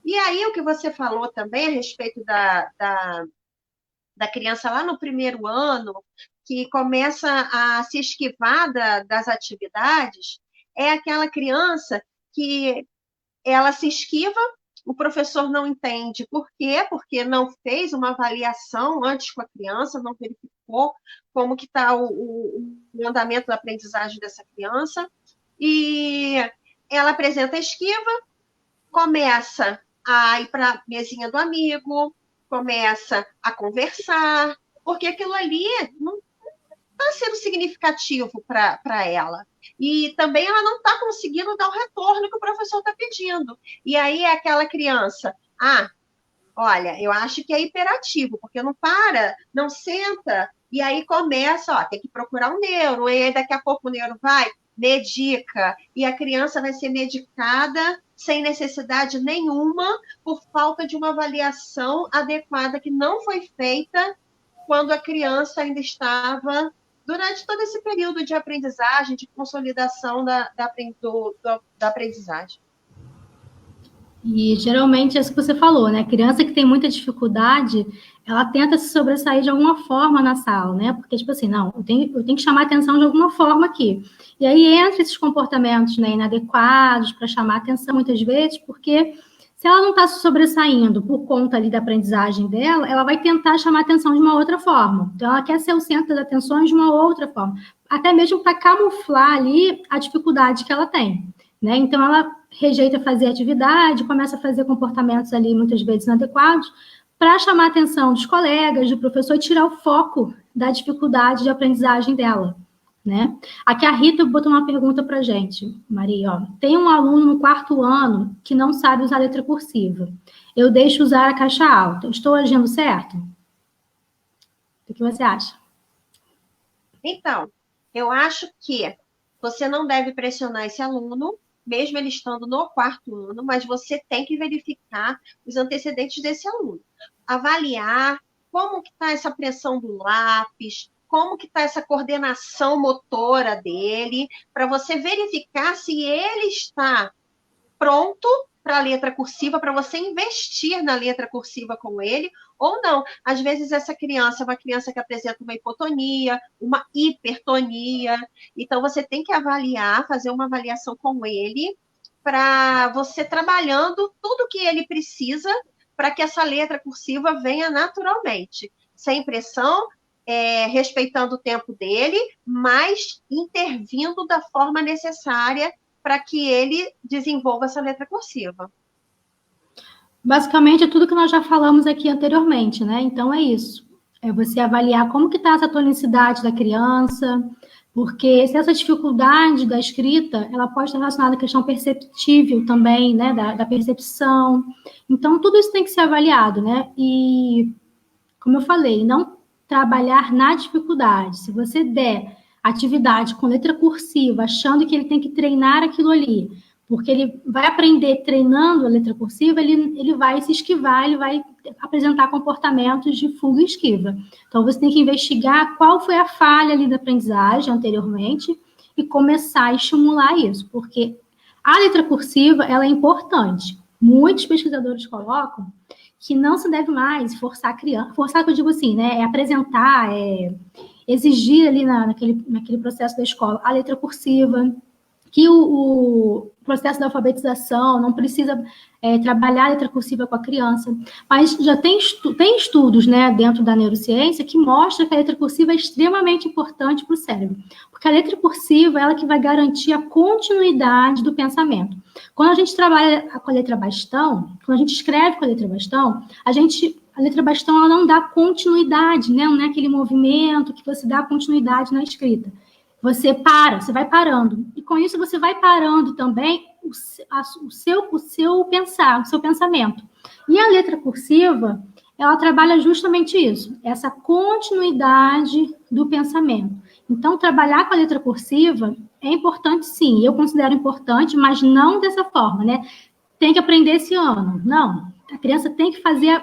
E aí, o que você falou também a respeito da criança lá no primeiro ano, que começa a se esquivar das atividades, é aquela criança que ela se esquiva, o professor não entende por quê, porque não fez uma avaliação antes com a criança, não verificou como que está o andamento da aprendizagem dessa criança, e ela apresenta a esquiva, começa a ir para a mesinha do amigo, começa a conversar, porque aquilo ali não está sendo significativo para ela. E também ela não está conseguindo dar o retorno que o professor está pedindo. E aí é aquela criança, olha, eu acho que é hiperativo, porque não para, não senta, e aí começa, tem que procurar um neuro, e aí daqui a pouco o neuro vai, medica, e a criança vai ser medicada sem necessidade nenhuma, por falta de uma avaliação adequada que não foi feita quando a criança ainda estava durante todo esse período de aprendizagem, de consolidação da aprendizagem. E geralmente é isso que você falou, né? A criança que tem muita dificuldade, ela tenta se sobressair de alguma forma na sala, né? Porque, tipo assim, não, eu tenho que chamar atenção de alguma forma aqui. E aí entra esses comportamentos, né, inadequados para chamar atenção muitas vezes, porque se ela não está se sobressaindo por conta ali da aprendizagem dela, ela vai tentar chamar atenção de uma outra forma. Então, ela quer ser o centro das atenções de uma outra forma. Até mesmo para camuflar ali a dificuldade que ela tem, né? Então, ela rejeita fazer atividade, começa a fazer comportamentos ali muitas vezes inadequados, para chamar a atenção dos colegas, do professor e tirar o foco da dificuldade de aprendizagem dela, né? Aqui a Rita botou uma pergunta para a gente, Maria, tem um aluno no quarto ano que não sabe usar letra cursiva. Eu deixo usar a caixa alta. Estou agindo certo? O que você acha? Então, eu acho que você não deve pressionar esse aluno, mesmo ele estando no quarto ano, mas você tem que verificar os antecedentes desse aluno. Avaliar como que está essa pressão do lápis, como que está essa coordenação motora dele, para você verificar se ele está pronto para a letra cursiva, para você investir na letra cursiva com ele, ou não. Às vezes essa criança é uma criança que apresenta uma hipotonia, uma hipertonia, então você tem que avaliar, fazer uma avaliação com ele, para você trabalhando tudo que ele precisa para que essa letra cursiva venha naturalmente, sem pressão, respeitando o tempo dele, mas intervindo da forma necessária para que ele desenvolva essa letra cursiva. Basicamente, é tudo que nós já falamos aqui anteriormente, né? Então, é isso. É você avaliar como que está essa tonicidade da criança, porque se essa dificuldade da escrita, ela pode estar relacionada à questão perceptível também, né? Da percepção. Então, tudo isso tem que ser avaliado, né? E, como eu falei, não trabalhar na dificuldade. Se você der atividade com letra cursiva, achando que ele tem que treinar aquilo ali, Porque ele vai aprender treinando a letra cursiva, ele vai se esquivar, ele vai apresentar comportamentos de fuga e esquiva. Então, você tem que investigar qual foi a falha ali da aprendizagem anteriormente e começar a estimular isso, porque a letra cursiva, ela é importante. Muitos pesquisadores colocam que não se deve mais forçar a criança, forçar que eu digo assim, né, é apresentar, exigir ali naquele processo da escola a letra cursiva, que o processo da alfabetização não precisa trabalhar a letra cursiva com a criança, mas já tem estudos, né, dentro da neurociência que mostra que a letra cursiva é extremamente importante para o cérebro, porque a letra cursiva é ela que vai garantir a continuidade do pensamento. Quando a gente trabalha com a letra bastão, quando a gente escreve com a letra bastão, a letra bastão ela não dá continuidade, né, não é aquele movimento que você dá continuidade na escrita. Você vai parando. E com isso você vai parando também o seu pensamento. E a letra cursiva, ela trabalha justamente isso, essa continuidade do pensamento. Então, trabalhar com a letra cursiva é importante, sim. Eu considero importante, mas não dessa forma, né? Tem que aprender esse ano. Não. A criança tem que fazer,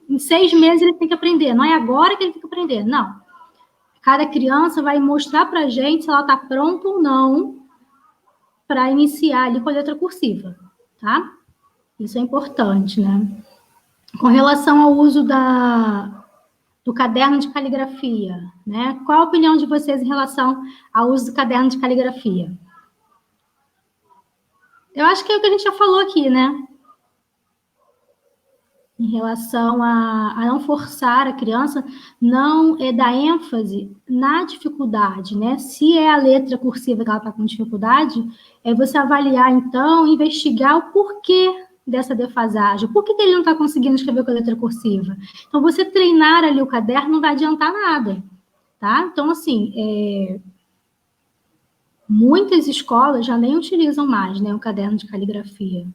em 6 meses ele tem que aprender. Não é agora que ele tem que aprender, não. Cada criança vai mostrar para a gente se ela está pronta ou não para iniciar ali com a letra cursiva, tá? Isso é importante, né? Com relação ao uso do caderno de caligrafia, né? Qual a opinião de vocês em relação ao uso do caderno de caligrafia? Eu acho que é o que a gente já falou aqui, né? Em relação a não forçar a criança, não dar ênfase na dificuldade, né? Se é a letra cursiva que ela está com dificuldade, é você avaliar, então, investigar o porquê dessa defasagem, por que ele não está conseguindo escrever com a letra cursiva. Então, você treinar ali o caderno não vai adiantar nada, tá? Então, assim, muitas escolas já nem utilizam mais, né, o caderno de caligrafia.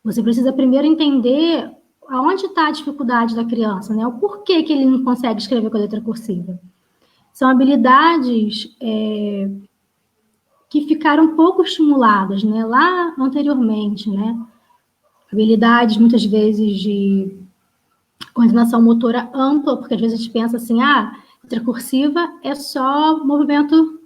Você precisa primeiro entender aonde está a dificuldade da criança, né? O porquê que ele não consegue escrever com a letra cursiva. São habilidades que ficaram pouco estimuladas, né? Lá anteriormente, né? Habilidades, muitas vezes, de coordenação motora ampla, porque às vezes a gente pensa assim, letra cursiva é só movimento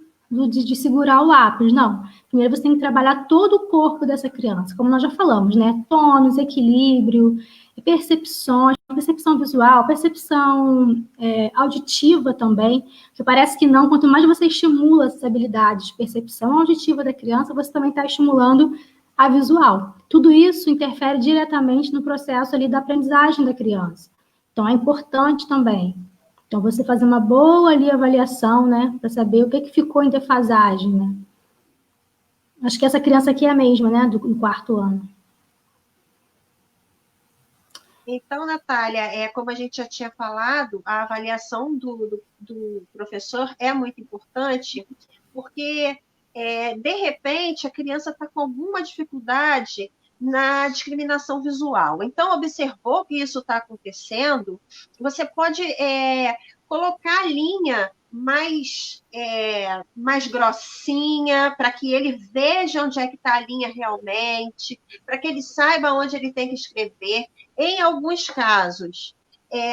de segurar o lápis. Não. Primeiro você tem que trabalhar todo o corpo dessa criança, como nós já falamos, né? Tônus, equilíbrio, percepções, percepção visual, percepção auditiva também, que parece que não, quanto mais você estimula essas habilidades de percepção auditiva da criança, você também está estimulando a visual. Tudo isso interfere diretamente no processo ali da aprendizagem da criança. Então, é importante também. Então, você fazer uma boa ali avaliação, né, para saber o que ficou em defasagem, né. Acho que essa criança aqui é a mesma, né, do 4º ano. Então, Natália, como a gente já tinha falado, a avaliação do professor é muito importante, porque, de repente, a criança está com alguma dificuldade na discriminação visual. Então, observou que isso está acontecendo, você pode colocar a linha mais grossinha, para que ele veja onde é que está a linha realmente, para que ele saiba onde ele tem que escrever. Em alguns casos,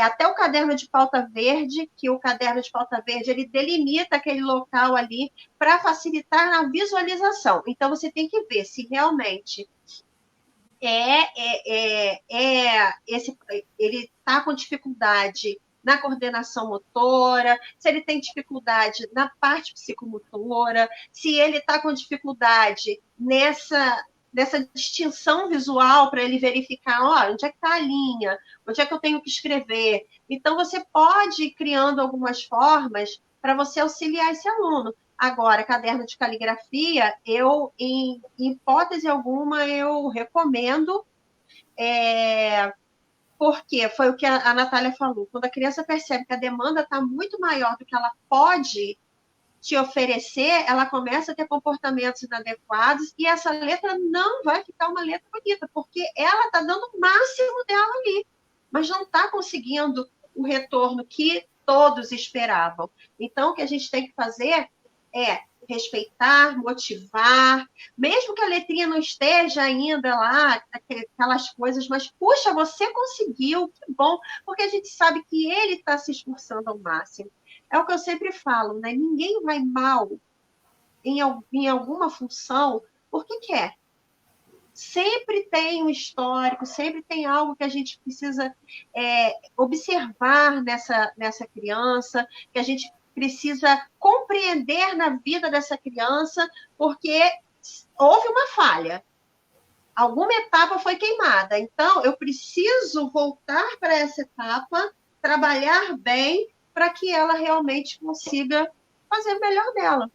até o caderno de pauta verde, que o caderno de pauta verde ele delimita aquele local ali para facilitar a visualização. Então, você tem que ver se realmente ele está com dificuldade na coordenação motora, se ele tem dificuldade na parte psicomotora, se ele está com dificuldade nessa distinção visual para ele verificar, onde é que está a linha, onde é que eu tenho que escrever. Então, você pode ir criando algumas formas para você auxiliar esse aluno. Agora, caderno de caligrafia, em hipótese alguma, eu recomendo, porque foi o que a Natália falou, quando a criança percebe que a demanda está muito maior do que ela pode te oferecer, ela começa a ter comportamentos inadequados e essa letra não vai ficar uma letra bonita, porque ela está dando o máximo dela ali, mas não está conseguindo o retorno que todos esperavam. Então, o que a gente tem que fazer é respeitar, motivar, mesmo que a letrinha não esteja ainda lá, aquelas coisas, mas, puxa, você conseguiu, que bom, porque a gente sabe que ele está se esforçando ao máximo. É o que eu sempre falo, né? Ninguém vai mal em alguma função porque quer. Sempre tem um histórico, sempre tem algo que a gente precisa observar nessa criança, que a gente precisa compreender na vida dessa criança, porque houve uma falha. Alguma etapa foi queimada. Então, eu preciso voltar para essa etapa, trabalhar bem, para que ela realmente consiga fazer o melhor dela.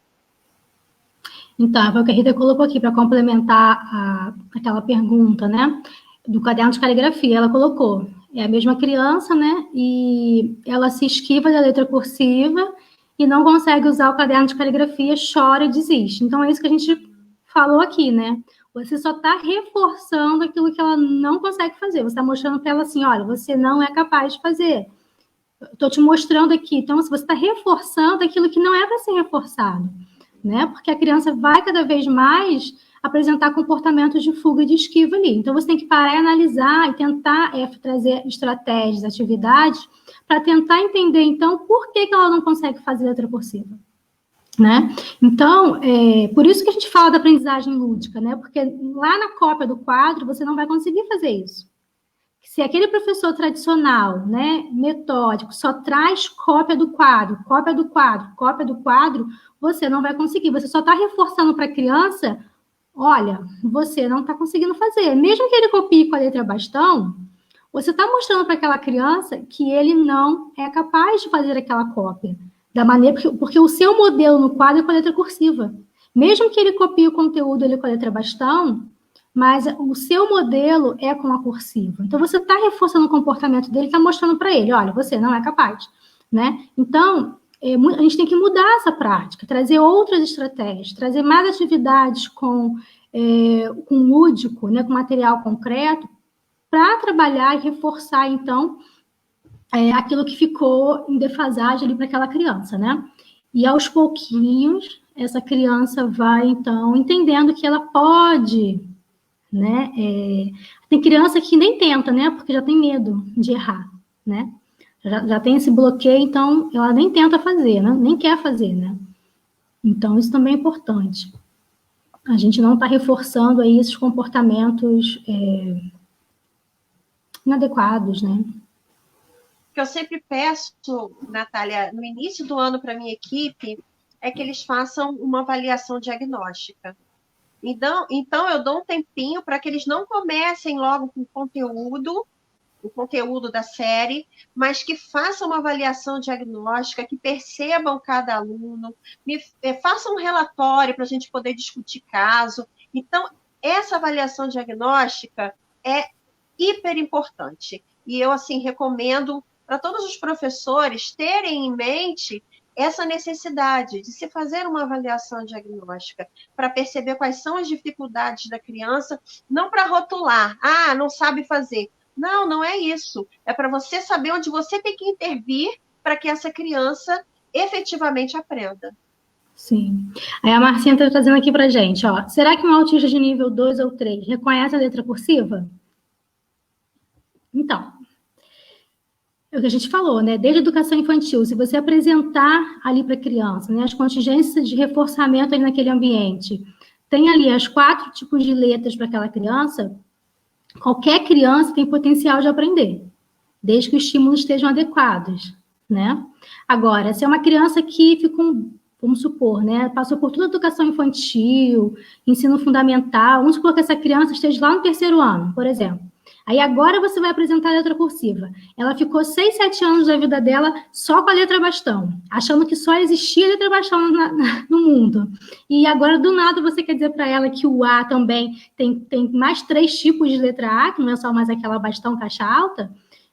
Então, foi o que a Rita colocou aqui para complementar aquela pergunta, né? Do caderno de caligrafia. Ela colocou, é a mesma criança, né? E ela se esquiva da letra cursiva e não consegue usar o caderno de caligrafia, chora e desiste. Então, é isso que a gente falou aqui, né? Você só está reforçando aquilo que ela não consegue fazer. Você está mostrando para ela assim, olha, você não é capaz de fazer. Estou te mostrando aqui. Então, você está reforçando aquilo que não é para ser reforçado. Né? Porque a criança vai cada vez mais apresentar comportamentos de fuga e de esquiva ali. Então, você tem que parar e analisar e tentar trazer estratégias, atividades, para tentar entender, então, por que ela não consegue fazer letra cursiva. Né? Então, por isso que a gente fala da aprendizagem lúdica, né? Porque lá na cópia do quadro, você não vai conseguir fazer isso. Se aquele professor tradicional, né, metódico, só traz cópia do quadro, cópia do quadro, cópia do quadro, você não vai conseguir. Você só está reforçando para a criança, olha, você não está conseguindo fazer. Mesmo que ele copie com a letra bastão, você está mostrando para aquela criança que ele não é capaz de fazer aquela cópia. Da maneira, porque o seu modelo no quadro é com a letra cursiva. Mesmo que ele copie o conteúdo ali com a letra bastão, mas o seu modelo é com a cursiva. Então, você está reforçando o comportamento dele, está mostrando para ele, olha, você não é capaz, né? Então, a gente tem que mudar essa prática, trazer outras estratégias, trazer mais atividades com lúdico, né, com material concreto, para trabalhar e reforçar, então, aquilo que ficou em defasagem ali para aquela criança, né? E, aos pouquinhos, essa criança vai, então, entendendo que ela pode... Né? Tem criança que nem tenta, né? Porque já tem medo de errar, né? Já tem esse bloqueio, então ela nem tenta fazer, né? Nem quer fazer, né? Então, isso também é importante. A gente não está reforçando aí esses comportamentos inadequados, né? O que eu sempre peço, Natália, no início do ano para a minha equipe, é que eles façam uma avaliação diagnóstica. Então, eu dou um tempinho para que eles não comecem logo com o conteúdo da série, mas que façam uma avaliação diagnóstica, que percebam cada aluno, façam um relatório para a gente poder discutir caso. Então, essa avaliação diagnóstica é hiper importante. E eu, assim, recomendo para todos os professores terem em mente essa necessidade de se fazer uma avaliação diagnóstica para perceber quais são as dificuldades da criança, não para rotular, não sabe fazer. Não, não é isso. É para você saber onde você tem que intervir para que essa criança efetivamente aprenda. Sim. Aí a Marcinha está trazendo aqui para a gente, ó. Será que um autista de nível 2 ou 3 reconhece a letra cursiva? Então, é o que a gente falou, né? Desde a educação infantil, se você apresentar ali para a criança, né, as contingências de reforçamento ali naquele ambiente, tem ali as 4 tipos de letras para aquela criança, qualquer criança tem potencial de aprender, desde que os estímulos estejam adequados, né? Agora, se é uma criança que vamos supor, né, passou por toda a educação infantil, ensino fundamental, vamos supor que essa criança esteja lá no 3º ano, por exemplo. Aí agora você vai apresentar a letra cursiva. Ela ficou 6, 7 anos da vida dela só com a letra bastão, achando que só existia a letra bastão no mundo. E agora, do nada, você quer dizer para ela que o A também tem mais 3 tipos de letra A, que não é só mais aquela bastão caixa alta,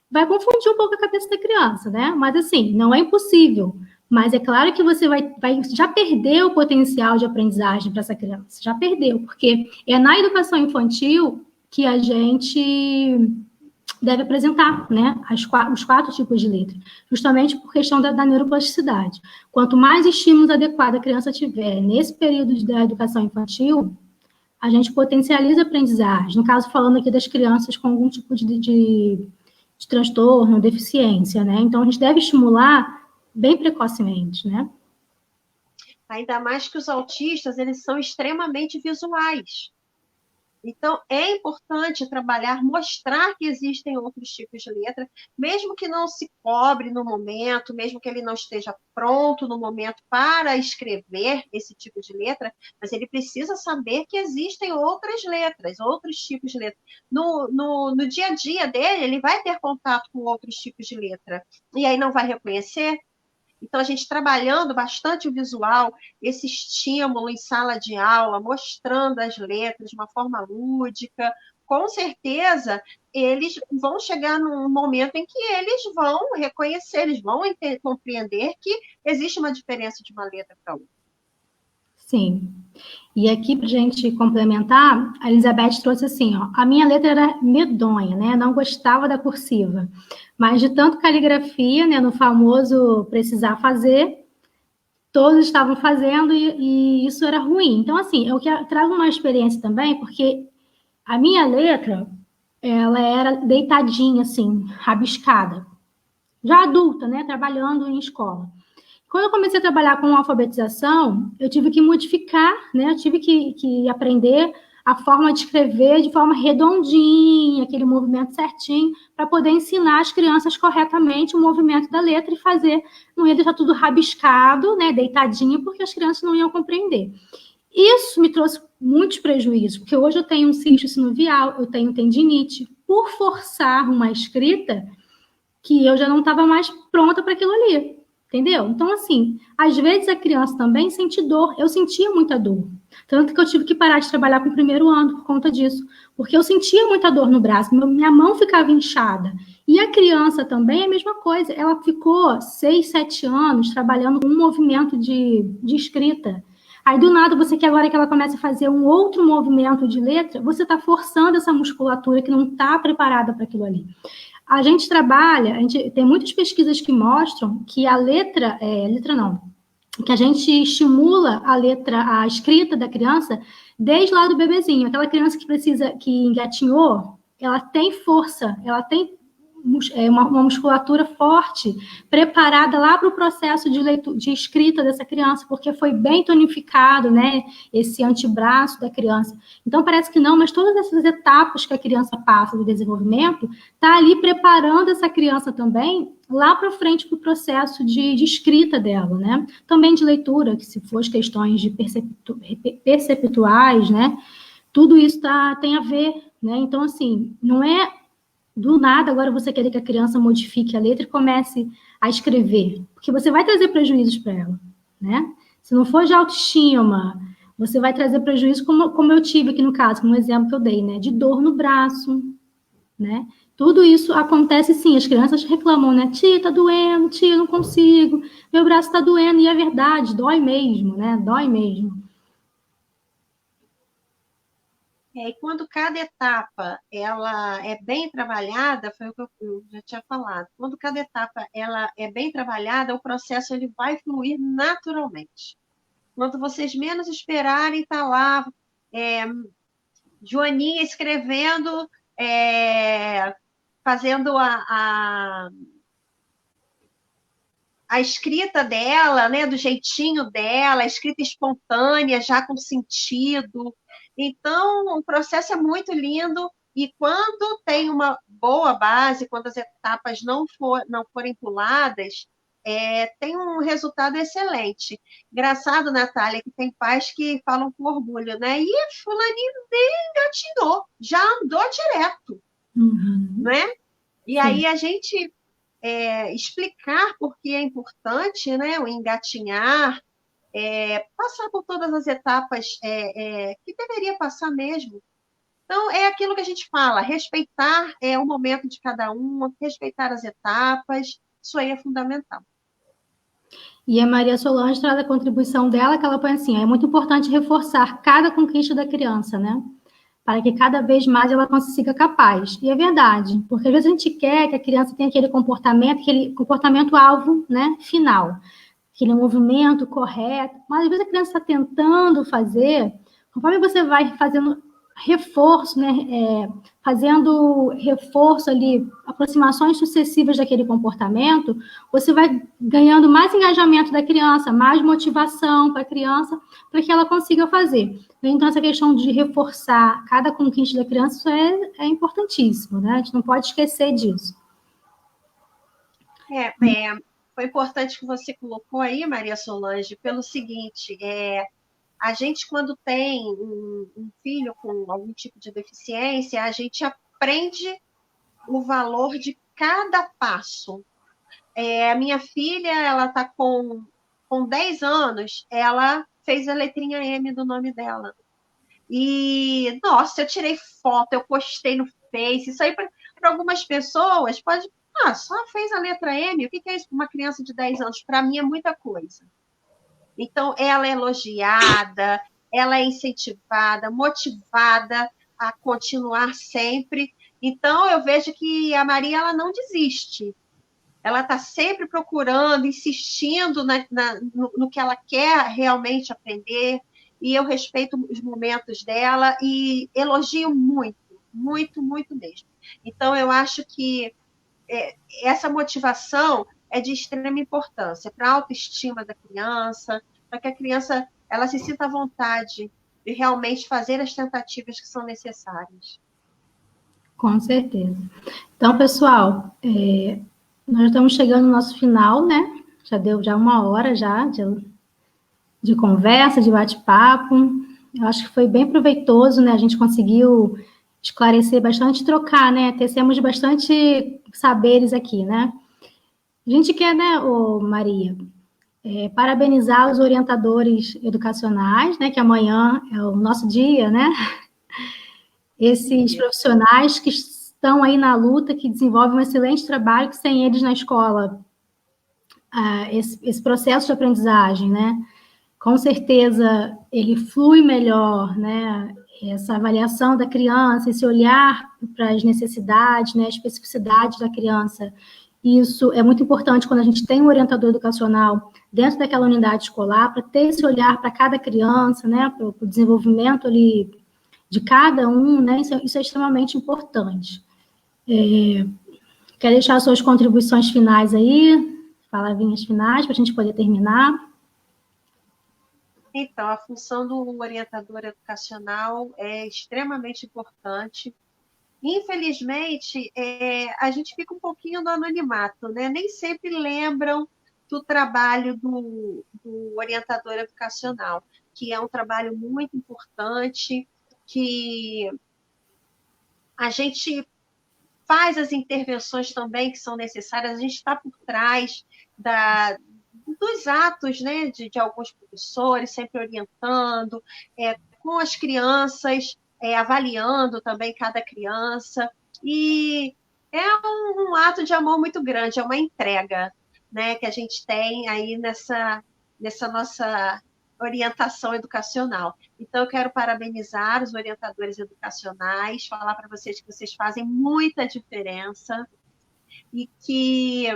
vai confundir um pouco a cabeça da criança, né? Mas assim, não é impossível. Mas é claro que você já perdeu o potencial de aprendizagem para essa criança. Já perdeu, porque é na educação infantil que a gente deve apresentar, né, os 4 tipos de letra, justamente por questão da neuroplasticidade. Quanto mais estímulos adequados a criança tiver nesse período da educação infantil, a gente potencializa a aprendizagem. No caso, falando aqui das crianças com algum tipo de transtorno, deficiência, né? Então, a gente deve estimular bem precocemente, né? Ainda mais que os autistas, eles são extremamente visuais. Então, é importante trabalhar, mostrar que existem outros tipos de letra, mesmo que não se cobre no momento, mesmo que ele não esteja pronto no momento para escrever esse tipo de letra, mas ele precisa saber que existem outras letras, outros tipos de letra. No dia a dia dele, ele vai ter contato com outros tipos de letra, e aí não vai reconhecer. Então, a gente trabalhando bastante o visual, esse estímulo em sala de aula, mostrando as letras de uma forma lúdica, com certeza eles vão chegar num momento em que eles vão reconhecer, eles vão compreender que existe uma diferença de uma letra para outra. Sim. E aqui, para a gente complementar, a Elizabeth trouxe assim, ó, a minha letra era medonha, né? Não gostava da cursiva. Mas de tanto caligrafia, né, no famoso precisar fazer, todos estavam fazendo e isso era ruim. Então, assim, eu trago uma experiência também, porque a minha letra, ela era deitadinha, assim, rabiscada. Já adulta, né, trabalhando em escola. Quando eu comecei a trabalhar com alfabetização, eu tive que modificar, né? Eu tive que aprender a forma de escrever de forma redondinha, aquele movimento certinho, para poder ensinar as crianças corretamente o movimento da letra e fazer, não ia deixar tudo rabiscado, né? Deitadinho, porque as crianças não iam compreender. Isso me trouxe muitos prejuízos, porque hoje eu tenho um cisto sinovial, eu tenho tendinite, por forçar uma escrita que eu já não estava mais pronta para aquilo ali. Entendeu? Então, assim, às vezes a criança também sente dor. Eu sentia muita dor. Tanto que eu tive que parar de trabalhar com o primeiro ano por conta disso. Porque eu sentia muita dor no braço, minha mão ficava inchada. E a criança também é a mesma coisa. Ela ficou 6, 7 anos trabalhando com um movimento de escrita. Aí, do nada, você quer agora que ela comece a fazer um outro movimento de letra, você está forçando essa musculatura que não está preparada para aquilo ali. A gente trabalha, tem muitas pesquisas que mostram que a letra não, que a gente estimula a escrita da criança desde lá do bebezinho. Aquela criança que engatinhou, ela tem força, ela tem uma musculatura forte, preparada lá para o processo de escrita dessa criança, porque foi bem tonificado, né, esse antebraço da criança. Então, parece que não, mas todas essas etapas que a criança passa do desenvolvimento, está ali preparando essa criança também lá para frente para o processo de escrita dela, né? Também de leitura, que se for as questões de perceptuais, né? Tudo isso tem a ver, né? Então, assim, não é do nada agora você querer que a criança modifique a letra e comece a escrever, porque você vai trazer prejuízos para ela, né? Se não for de autoestima, você vai trazer prejuízo, como eu tive aqui no caso, como exemplo que eu dei, né? De dor no braço, né? Tudo isso acontece sim, as crianças reclamam, né? Tia, tá doendo, tia, não consigo, meu braço tá doendo, e é verdade, dói mesmo, né? Dói mesmo. E quando cada etapa ela é bem trabalhada, foi o que eu já tinha falado, quando cada etapa ela é bem trabalhada, o processo ele vai fluir naturalmente. Quando vocês menos esperarem, tá lá Joaninha escrevendo, fazendo a escrita dela, né, do jeitinho dela, a escrita espontânea, já com sentido. Então, o processo é muito lindo e quando tem uma boa base, quando as etapas não forem puladas, tem um resultado excelente. Engraçado, Natália, que tem pais que falam com orgulho, né? E fulaninho nem engatinhou, já andou direto, né? E aí a gente explicar por que é importante, né, o engatinhar, passar por todas as etapas que deveria passar mesmo. Então, é aquilo que a gente fala, respeitar o momento de cada um, respeitar as etapas, isso aí é fundamental. E a Maria Solange traz a contribuição dela, que ela põe assim, é muito importante reforçar cada conquista da criança, né? para que cada vez mais ela consiga capaz. E é verdade, porque às vezes a gente quer que a criança tenha aquele comportamento alvo, né, final, aquele movimento correto, mas às vezes a criança está tentando fazer, conforme você vai fazendo reforço, né, fazendo reforço ali, aproximações sucessivas daquele comportamento, você vai ganhando mais engajamento da criança, mais motivação para a criança, para que ela consiga fazer. Então, essa questão de reforçar cada conquista da criança, isso é importantíssimo, né? A gente não pode esquecer disso. Foi importante que você colocou aí, Maria Solange, pelo seguinte, a gente, quando tem um filho com algum tipo de deficiência, a gente aprende o valor de cada passo. A minha filha, ela está com 10 anos, ela fez a letrinha M do nome dela. E, nossa, eu tirei foto, eu postei no Face. Isso aí, para algumas pessoas, pode. Só fez a letra M? O que é isso para uma criança de 10 anos? Para mim é muita coisa. Então, ela é elogiada, ela é incentivada, motivada a continuar sempre. Então, eu vejo que a Maria ela não desiste. Ela está sempre procurando, insistindo no que ela quer realmente aprender, e eu respeito os momentos dela e elogio muito, muito, muito mesmo. Então, eu acho que essa motivação é de extrema importância para a autoestima da criança, para que a criança ela se sinta à vontade de realmente fazer as tentativas que são necessárias. Com certeza. Então, pessoal, nós estamos chegando no nosso final, né? Já deu 1 hora já de conversa, de bate-papo. Eu acho que foi bem proveitoso, né? A gente conseguiu esclarecer bastante, trocar, né? Tecemos bastante saberes aqui, né? A gente quer, né, Maria, parabenizar os orientadores educacionais, né? Que amanhã é o nosso dia, né? Esses profissionais que estão aí na luta, que desenvolvem um excelente trabalho, que sem eles na escola, esse processo de aprendizagem, né? Com certeza ele flui melhor, né? Essa avaliação da criança, esse olhar para as necessidades, né? A especificidade da criança. Isso é muito importante quando a gente tem um orientador educacional dentro daquela unidade escolar, para ter esse olhar para cada criança, né? Para o desenvolvimento ali de cada um, né? Isso é extremamente importante. Quer deixar suas contribuições finais aí? Palavrinhas finais para a gente poder terminar? Então, a função do orientador educacional é extremamente importante. Infelizmente, a gente fica um pouquinho no anonimato, né? Nem sempre lembram do trabalho do orientador educacional, que é um trabalho muito importante, que a gente faz as intervenções também que são necessárias, a gente está por trás dos atos, né, de alguns professores, sempre orientando, com as crianças, avaliando também cada criança, e é um ato de amor muito grande, é uma entrega, né, que a gente tem aí nessa nossa orientação educacional. Então, eu quero parabenizar os orientadores educacionais, falar para vocês que vocês fazem muita diferença e que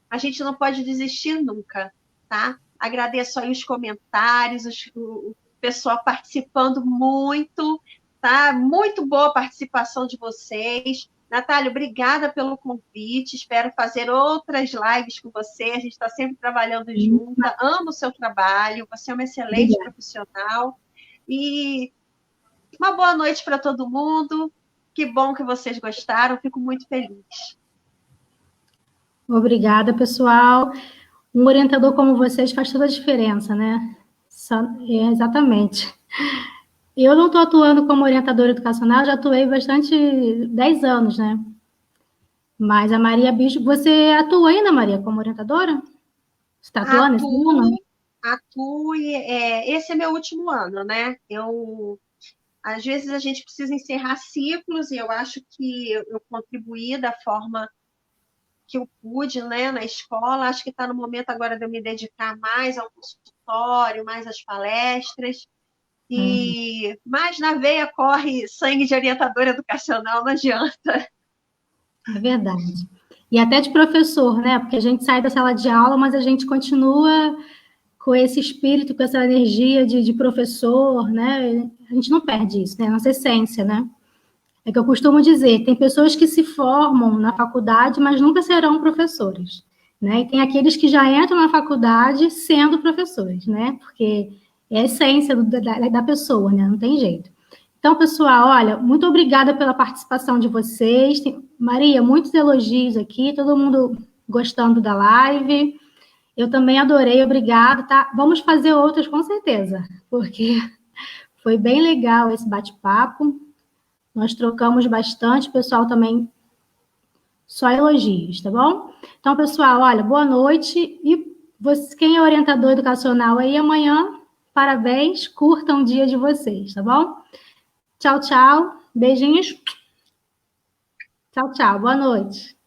a gente não pode desistir nunca, tá? Agradeço aí os comentários, o pessoal participando muito, tá? Muito boa a participação de vocês. Natália, obrigada pelo convite. Espero fazer outras lives com você. A gente está sempre trabalhando junta. Amo o seu trabalho. Você é uma excelente profissional. E uma boa noite para todo mundo. Que bom que vocês gostaram. Fico muito feliz. Obrigada, pessoal. Um orientador como vocês faz toda a diferença, né? Exatamente. Eu não estou atuando como orientadora educacional, já atuei bastante, 10 anos, né? Mas a Maria Bispo, você atua ainda, Maria, como orientadora? Você está atuando esse ano? Atuo, esse é meu último ano, né? Às vezes a gente precisa encerrar ciclos e eu acho que eu contribuí da forma que eu pude, né, na escola. Acho que está no momento agora de eu me dedicar mais ao consultório, mais às palestras. Mas na veia corre sangue de orientador educacional, não adianta. É verdade. E até de professor, né? Porque a gente sai da sala de aula, mas a gente continua com esse espírito, com essa energia de professor, né? A gente não perde isso, né? Nossa essência, né? É que eu costumo dizer, tem pessoas que se formam na faculdade, mas nunca serão professores, né? E tem aqueles que já entram na faculdade sendo professores, né? Porque é a essência da pessoa, né? Não tem jeito. Então, pessoal, olha, muito obrigada pela participação de vocês. Maria, muitos elogios aqui, todo mundo gostando da live. Eu também adorei, obrigada, tá? Vamos fazer outras com certeza, porque foi bem legal esse bate-papo. Nós trocamos bastante, o pessoal também só elogios, tá bom? Então, pessoal, olha, boa noite. E você, quem é orientador educacional aí amanhã, parabéns, curtam o dia de vocês, tá bom? Tchau, tchau. Beijinhos. Tchau, tchau. Boa noite.